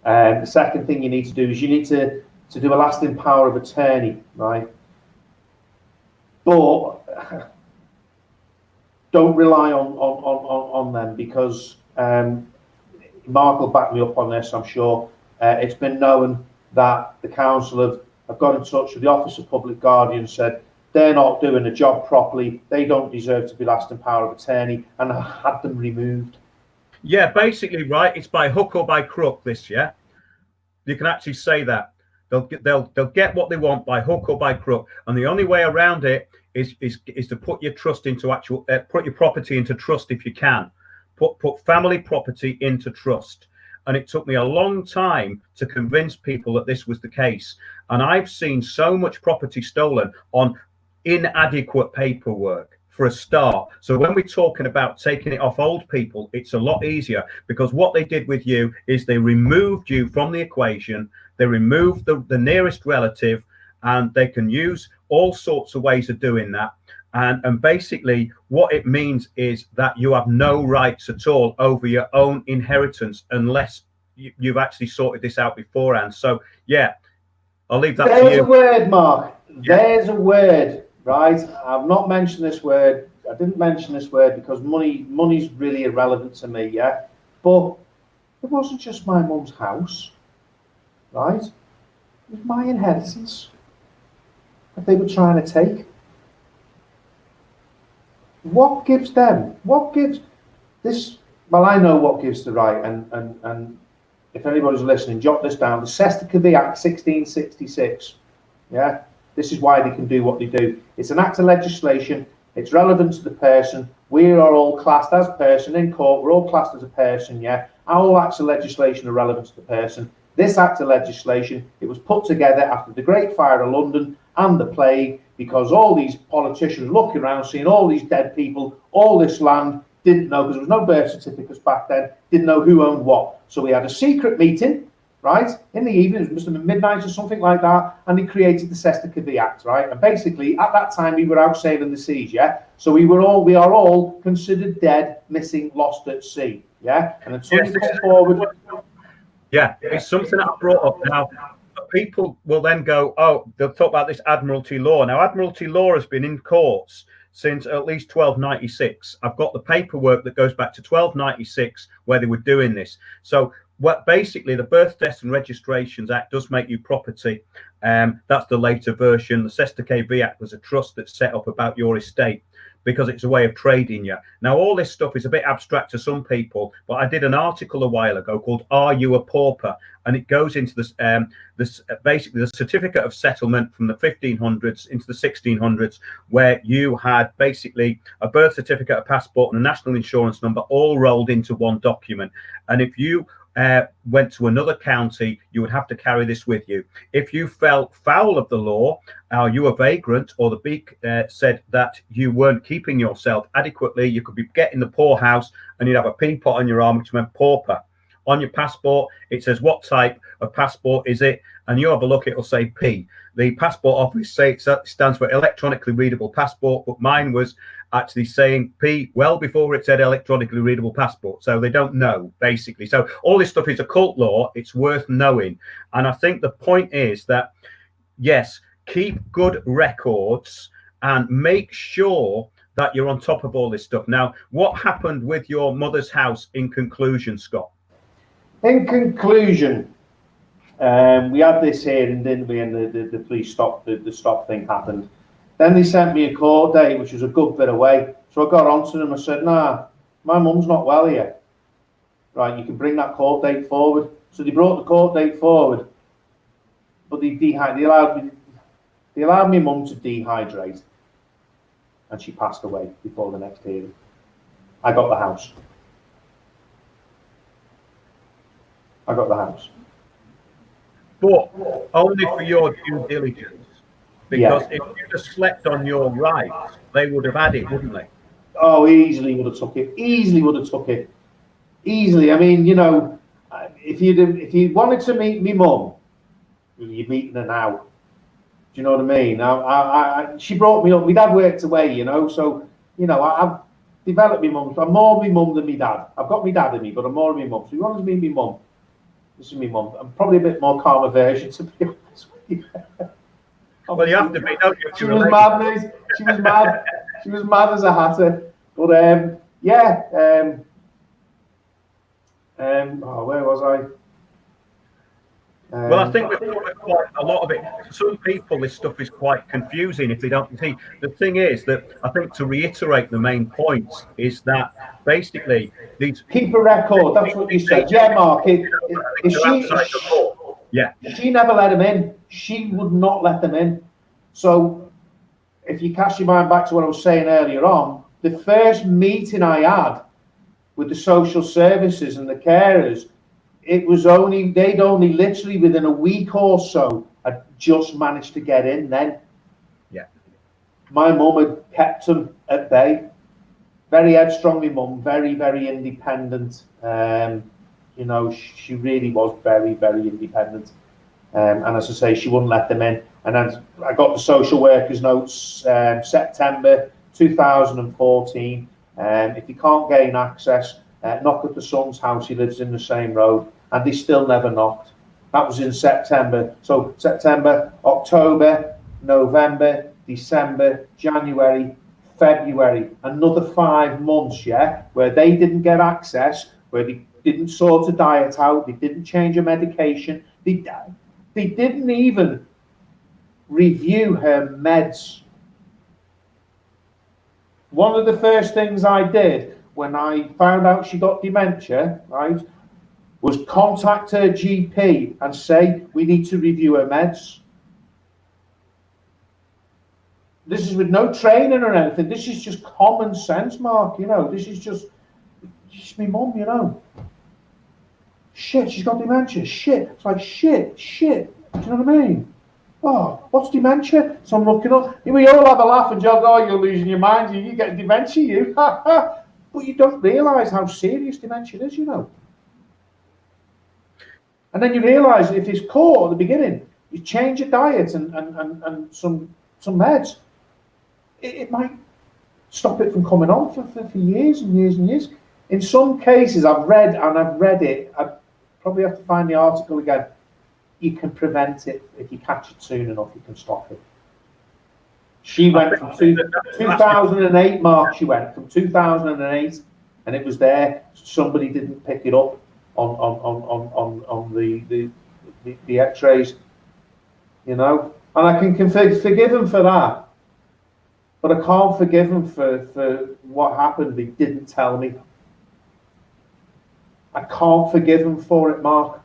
The second thing you need to do is you need to do a lasting power of attorney, right? But don't rely on them, because Mark will back me up on this, I'm sure. It's been known that the council have got in touch with the Office of Public Guardian, said they're not doing the job properly, they don't deserve to be lasting power of attorney, and had them removed. Yeah, basically, right, it's by hook or by crook, this, yeah? You can actually say that. They'll get what they want by hook or by crook, and the only way around it is to put your trust into put your property into trust if you can. Put family property into trust. And it took me a long time to convince people that this was the case. And I've seen so much property stolen on inadequate paperwork, for a start. So when we're talking about taking it off old people, it's a lot easier, because what they did with you is they removed you from the equation. They removed the nearest relative, and they can use all sorts of ways of doing that. And basically what it means is that you have no rights at all over your own inheritance unless you've actually sorted this out beforehand. So yeah, I'll leave that to you. There's a word, Mark. There's a word, right? I've not mentioned this word. I didn't mention this word because money's really irrelevant to me, yeah? But it wasn't just my mum's house, right? It was my inheritance that they were trying to take. What gives them? What gives this? Well, I know what gives the right, and if anybody's listening, jot this down. The Cestui Act 1666. Yeah, this is why they can do what they do. It's an act of legislation. It's relevant to the person. We are all classed as person in court. We're all classed as a person. Yeah, all acts of legislation are relevant to the person. This act of legislation, it was put together after the Great Fire of London and the plague, because all these politicians looking around, seeing all these dead people, all this land, didn't know, because there was no birth certificates back then, didn't know who owned what. So we had a secret meeting right? In the evening, it must have been midnight or something like that, and he created the Cestui Act, right? And basically, at that time, we were out sailing the seas, yeah? So we are all considered dead, missing, lost at sea, yeah? And until you come forward... Yeah, it's something that I brought up now. People will then go, oh, they'll talk about this Admiralty law. Now, Admiralty law has been in courts since at least 1296. I've got the paperwork that goes back to 1296 where they were doing this. So what basically the Birth, Deaths and Registrations Act does make you property. That's the later version. The Cestui V Act was a trust that's set up about your estate, because it's a way of trading you. Now, all this stuff is a bit abstract to some people, but I did an article a while ago called "Are You a Pauper?" and it goes into this basically the certificate of settlement from the 1500s into the 1600s, where you had basically a birth certificate, a passport, and a national insurance number all rolled into one document. And if you went to another county, you would have to carry this with you. If you fell foul of the law, you were vagrant, or the beak said that you weren't keeping yourself adequately, you could be getting the poorhouse, and you'd have a pea pot on your arm, which meant pauper. On your passport, it says what type of passport is it, and you have a look, it'll say P. The passport office say it stands for electronically readable passport, but mine was actually saying P well before it said electronically readable passport. So they don't know, basically. So all this stuff is occult law. It's worth knowing. And I think the point is that, yes, keep good records and make sure that you're on top of all this stuff. Now, what happened with your mother's house in conclusion, Scott? In conclusion, we had this hearing, didn't we? And the police stopped, the stop thing happened. Then they sent me a court date, which was a good bit away. So I got onto them. I said, nah, my mum's not well here. Right, you can bring that court date forward. So they brought the court date forward, but they allowed me mum to dehydrate, and she passed away before the next hearing. I got the house. I got the house. But only for your due diligence. Because if you'd have slept on your rights, they would have had it, wouldn't they? Oh, easily would have took it. Easily would have took it. Easily. I mean, you know, if you wanted to meet me mum, you're meeting her now. Do you know what I mean? She brought me up. My dad worked away, you know, so, you know, I've developed my mum. I'm more my mum than my dad. I've got my dad in me, but I'm more my mum. So if you want to meet me mum, this is my mum. I'm probably a bit more calmer version, to be honest with you. Well, you have to be, don't you? She was mad, mate. She was mad. She was mad as a hatter. But yeah. Oh, where was I? Well, I think we've covered quite a lot of it. For some people, this stuff is quite confusing if they don't see. The thing is that I think, to reiterate the main points, is that basically these keep a record. That's what you said. Yeah, Mark. She never let them in. She would not let them in. So if you cast your mind back to what I was saying earlier on, the first meeting I had with the social services and the carers, they'd only literally within a week or so had just managed to get in then. Yeah. My mum had kept them at bay. Very headstrong, my mum, very, very independent. You know, she really was very, very independent. And as I say, she wouldn't let them in. And then I got the social workers notes, September 2014. If you can't gain access, knock at the son's house. He lives in the same road. And they still never knocked. That was in September. So September, October, November, December, January, February. Another 5 months, yeah, where they didn't get access, where they didn't sort a diet out, they didn't change a medication. They didn't even review her meds. One of the first things I did when I found out she got dementia, right, was contact her GP and say, we need to review her meds. This is with no training or anything. This is just common sense, Mark. You know, this is just, she's my mum, you know. Shit, she's got dementia. Shit. It's like, shit. Do you know what I mean? Oh, what's dementia? So I'm looking up. We all have a laugh and joke, oh, you're losing your mind. You get dementia, you. But you don't realise how serious dementia is, you know. And then you realise if it's caught at the beginning, you change your diet and some meds, it might stop it from coming on for years and years and years. In some cases, I've read it, I probably have to find the article again, you can prevent it. If you catch it soon enough, you can stop it. She went from 2008, Mark, she went from 2008, and it was there. Somebody didn't pick it up on the x-rays, you know. And I can forgive him for that, but I can't forgive him for what happened. He didn't tell me. I can't forgive him for it, Mark.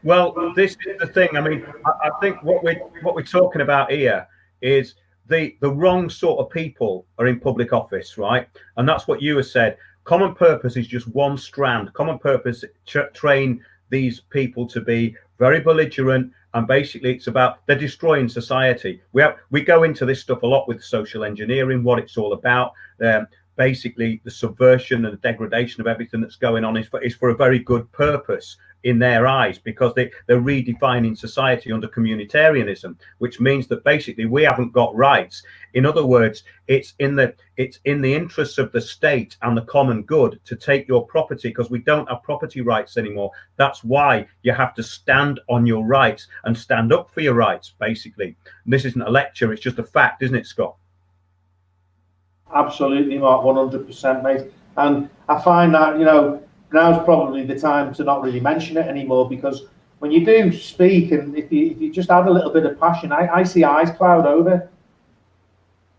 Well, this is the thing. I mean, I think what we're talking about here is the wrong sort of people are in public office, right? And that's what you have said. Common purpose is just one strand. Common purpose train these people to be very belligerent, and basically it's about they're destroying society. We go into this stuff a lot with social engineering, what it's all about. Basically, the subversion and the degradation of everything that's going on is for a very good purpose in their eyes, because they're redefining society under communitarianism, which means that basically we haven't got rights. In other words, it's in the interests of the state and the common good to take your property, because we don't have property rights anymore. That's why you have to stand on your rights and stand up for your rights, basically. And this isn't a lecture, it's just a fact, isn't it, Scott? Absolutely, Mark, 100%, mate. And I find that, you know, now's probably the time to not really mention it anymore, because when you do speak, and if you just add a little bit of passion, I see eyes cloud over,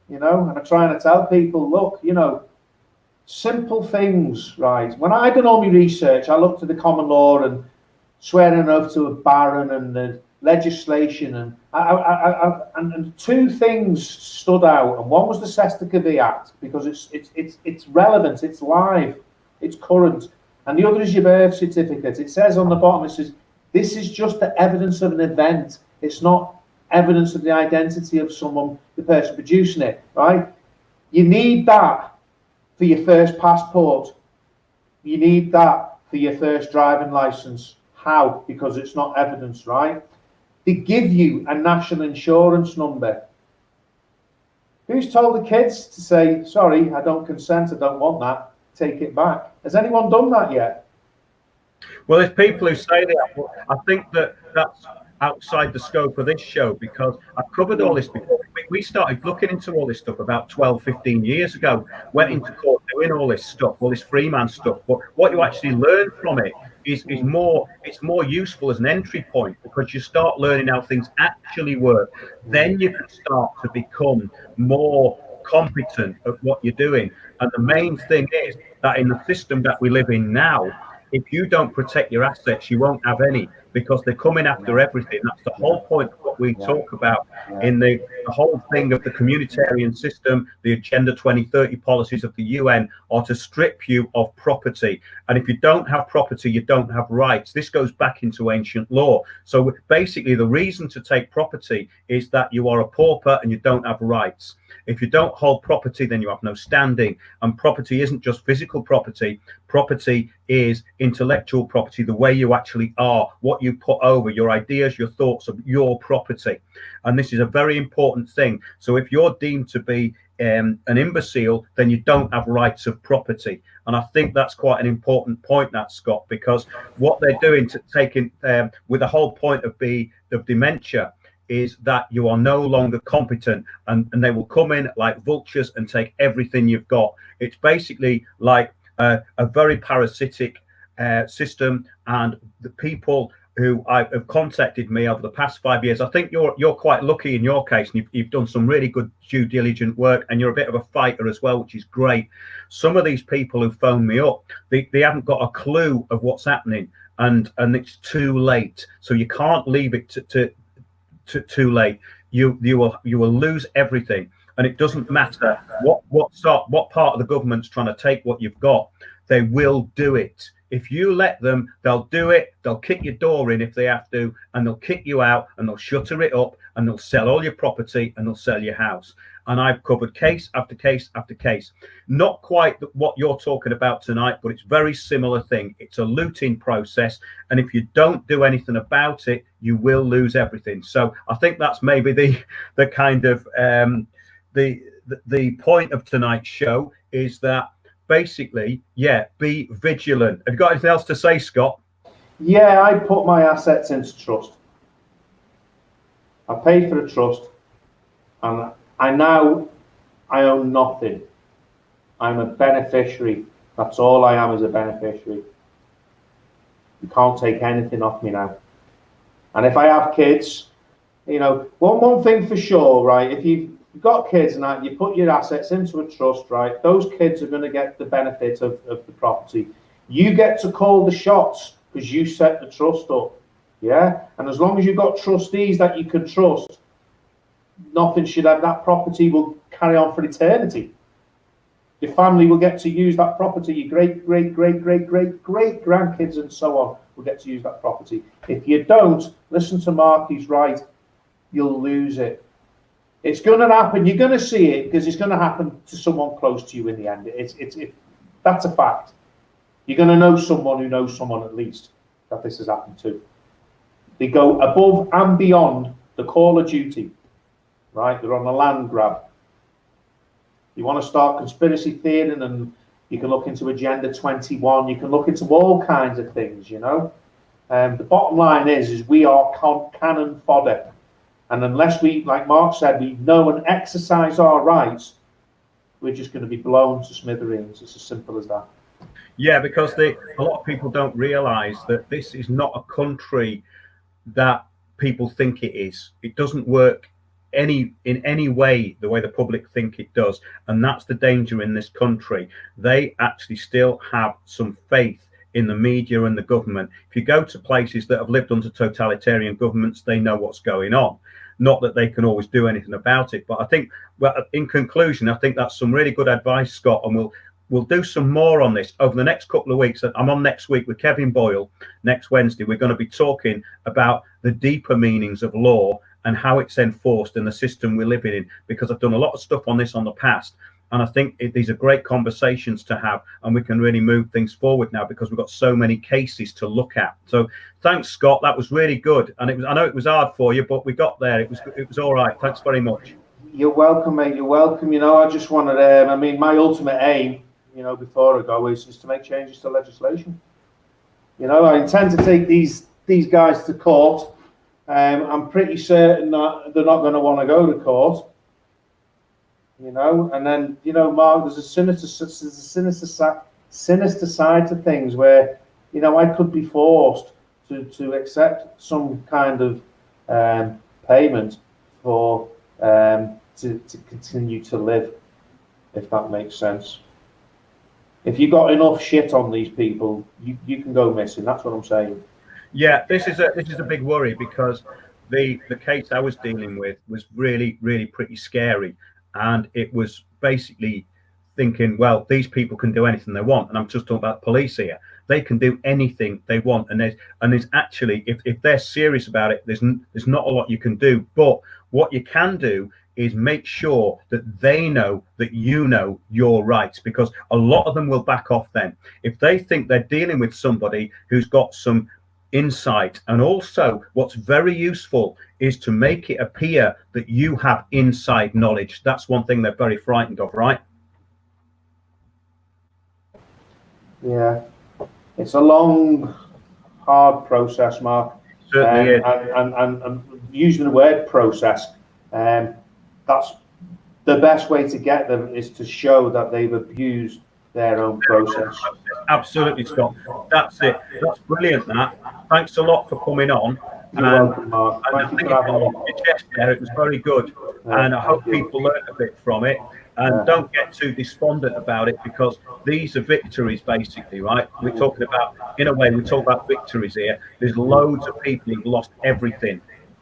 you know, and I'm trying to tell people, look, you know, simple things, right? When I done all my research, I looked at the common law and swearing an oath to a baron and the legislation, and and two things stood out, and one was the Cestui Act, because it's relevant, it's live, it's current, and the other is your birth certificate. It says on the bottom, it says this is just the evidence of an event, it's not evidence of the identity of someone, the person producing it, right? You need that for your first passport, you need that for your first driving license. How? Because it's not evidence, right? They give you a national insurance number. Who's told the kids to say, sorry, I don't consent, I don't want that, take it back? Has anyone done that yet? Well, there's people who say that, but I think that's outside the scope of this show, because I've covered all this before. We started looking into all this stuff about 12, 15 years ago, went into court doing all this stuff, all this Freeman stuff. But what you actually learn from it is more useful as an entry point, because you start learning how things actually work. Then you can start to become more competent at what you're doing. And the main thing is that in the system that we live in now, if you don't protect your assets, you won't have any, because they're coming after everything. That's the whole point of what we talk about in the whole thing of the communitarian system, the Agenda 2030 policies of the UN, are to strip you of property. And if you don't have property, you don't have rights. This goes back into ancient law. So basically, the reason to take property is that you are a pauper and you don't have rights. If you don't hold property, then you have no standing. And property isn't just physical property. Property is intellectual property, the way you actually are, what you put over, your ideas, your thoughts of your property. And this is a very important thing. So if you're deemed to be an imbecile, then you don't have rights of property. And I think that's quite an important point, that, Scott, because what they're doing to taking with the whole point of dementia is that you are no longer competent, and they will come in like vultures and take everything you've got. It's basically like a very parasitic system, and the people who have contacted me over the past 5 years, I think you're quite lucky in your case, and you've done some really good due diligent work, and you're a bit of a fighter as well, which is great. Some of these people who phone me up, they haven't got a clue of what's happening, and it's too late. So you can't leave it too late. You will lose everything, and it doesn't matter what part of the government's trying to take what you've got. They will do it. If you let them, they'll do it. They'll kick your door in if they have to, and they'll kick you out, and they'll shutter it up, and they'll sell all your property, and they'll sell your house. And I've covered case after case after case. Not quite what you're talking about tonight, but it's very similar thing. It's a looting process, and if you don't do anything about it, you will lose everything. So I think that's maybe the kind of the point of tonight's show is that basically, yeah, be vigilant. Have you got anything else to say, Scott? Yeah, I put my assets into trust. I paid for the trust, and I own nothing. I'm a beneficiary. That's all I am, as a beneficiary. You can't take anything off me now. And if I have kids, you know, one thing for sure, right? If you've got kids and that, you put your assets into a trust, right? Those kids are going to get the benefit of the property. You get to call the shots because you set the trust up. Yeah. And as long as you've got trustees that you can trust, nothing should have, that property will carry on for eternity. Your family will get to use that property. Your great grandkids and so on will get to use that property. If you don't, listen to Mark, he's right. You'll lose it. It's going to happen. You're going to see it because it's going to happen to someone close to you in the end. That's a fact. You're going to know someone who knows someone at least that this has happened to. They go above and beyond the call of duty, right? They're on a land grab. You want to start conspiracy theory, and you can look into Agenda 21. You can look into all kinds of things, you know. The bottom line is we are cannon fodder. And unless we, like Mark said, we know and exercise our rights, we're just going to be blown to smithereens. It's as simple as that. Yeah, because a lot of people don't realise that this is not a country that people think it is. It doesn't work in any way the way the public think it does, and that's the danger in this country. They actually still have some faith in the media and the government. If you go to places that have lived under totalitarian governments, they know what's going on. Not that they can always do anything about it, but I think, well, in conclusion, I think that's some really good advice, Scott, and we'll do some more on this over the next couple of weeks. I'm on next week with Kevin Boyle. Next Wednesday, we're going to be talking about the deeper meanings of law and how it's enforced in the system we're living in, because I've done a lot of stuff on this on the past. And I think these are great conversations to have, and we can really move things forward now because we've got so many cases to look at. So thanks, Scott. That was really good. And I know it was hard for you, but we got there. It was all right. Thanks very much. You're welcome, mate. You're welcome. You know, I just wanted to, my ultimate aim, you know, before I go is to make changes to legislation. You know, I intend to take these guys to court. I'm pretty certain that they're not going to want to go to court. You know, and then, you know, Mark, there's a sinister side to things where, you know, I could be forced to accept some kind of payment for to continue to live, if that makes sense. If you got enough shit on these people, you can go missing. That's what I'm saying. Yeah, this is a big worry because the case I was dealing with was really pretty scary. And it was basically thinking, well, these people can do anything they want. And I'm just talking about police here. They can do anything they want. And there's actually, if they're serious about it, there's not a lot you can do. But what you can do is make sure that they know that you know your rights, because a lot of them will back off then. If they think they're dealing with somebody who's got some insight. And also what's very useful is to make it appear that you have inside knowledge. That's one thing they're very frightened of, right? Yeah, it's a long, hard process, Mark. Certainly is. And using the word process, that's the best way to get them is to show that they've abused their own process. Absolutely, Scott. That's it. That's brilliant, that. Thanks a lot for coming on. You're welcome, Mark. Thank you for having me. It was very good. And I hope people learned a bit from it. And don't get too despondent about it, because these are victories, basically, right? We're talking about, in a way, we talk about victories here. There's loads of people who've lost everything.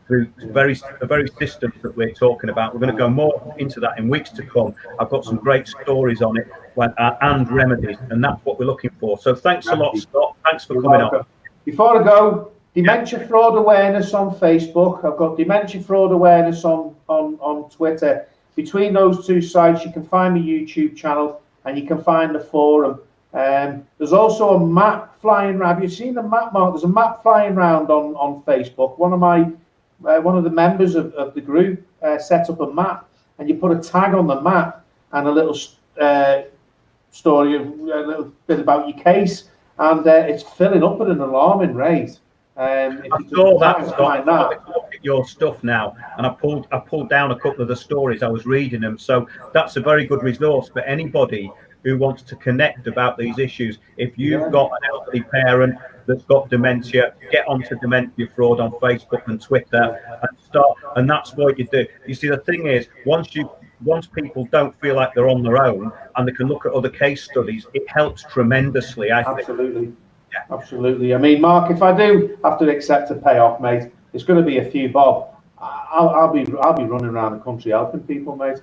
through the very systems that we're talking about. We're going to go more into that in weeks to come. I've got some great stories on it and remedies, and that's what we're looking for. So thanks a lot, Scott. Thanks for coming on. Before I go, Dementia Fraud Awareness on Facebook. I've got Dementia Fraud Awareness on Twitter. Between those two sites, you can find the YouTube channel and you can find the forum. There's also a map flying around. Have you seen the map, Mark? There's a map flying around on Facebook. One of the members of the group set up a map, and you put a tag on the map and a little story, a little bit about your case, and it's filling up at an alarming rate. I saw that, Scott. Look at your stuff now, and I pulled down a couple of the stories. I was reading them, so that's a very good resource for anybody who wants to connect about these issues. If you've got an elderly parent that's got dementia, get onto Dementia Fraud on Facebook and Twitter and start. And that's what you do. You see, the thing is, once people don't feel like they're on their own and they can look at other case studies, it helps tremendously. I think. Absolutely. Yeah. Absolutely. I mean, Mark, if I do have to accept a payoff, mate, it's going to be a few bob. I'll be running around the country helping people, mate.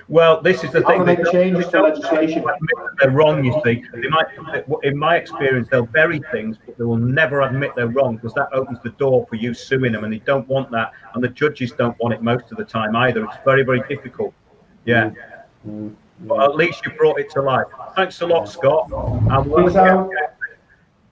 Well, this is the thing. They make changes to legislation. They're wrong, you see. They might, in my experience, they'll bury things, but they will never admit they're wrong, because that opens the door for you suing them, and they don't want that. And the judges don't want it most of the time either. It's very, very difficult. Yeah. But at least you brought it to life. Thanks a lot, Scott. Peace out.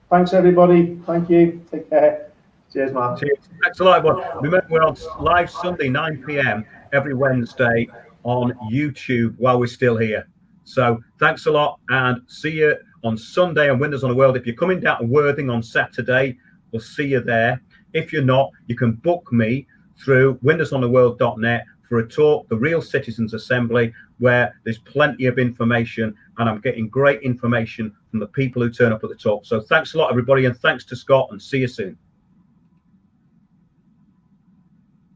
Thanks, everybody. Thank you. Take care. Cheers, Mark. Cheers. Thanks a lot, everyone. Remember, we're on live Sunday, 9 p.m. every Wednesday on YouTube while we're still here. So thanks a lot, and see you on Sunday on Windows on the World. If you're coming down to Worthing on Saturday, we'll see you there. If you're not, you can book me through windowsontheworld.net for a talk, the Real Citizens Assembly, where there's plenty of information, and I'm getting great information from the people who turn up at the talk. So thanks a lot, everybody, and thanks to Scott, and see you soon.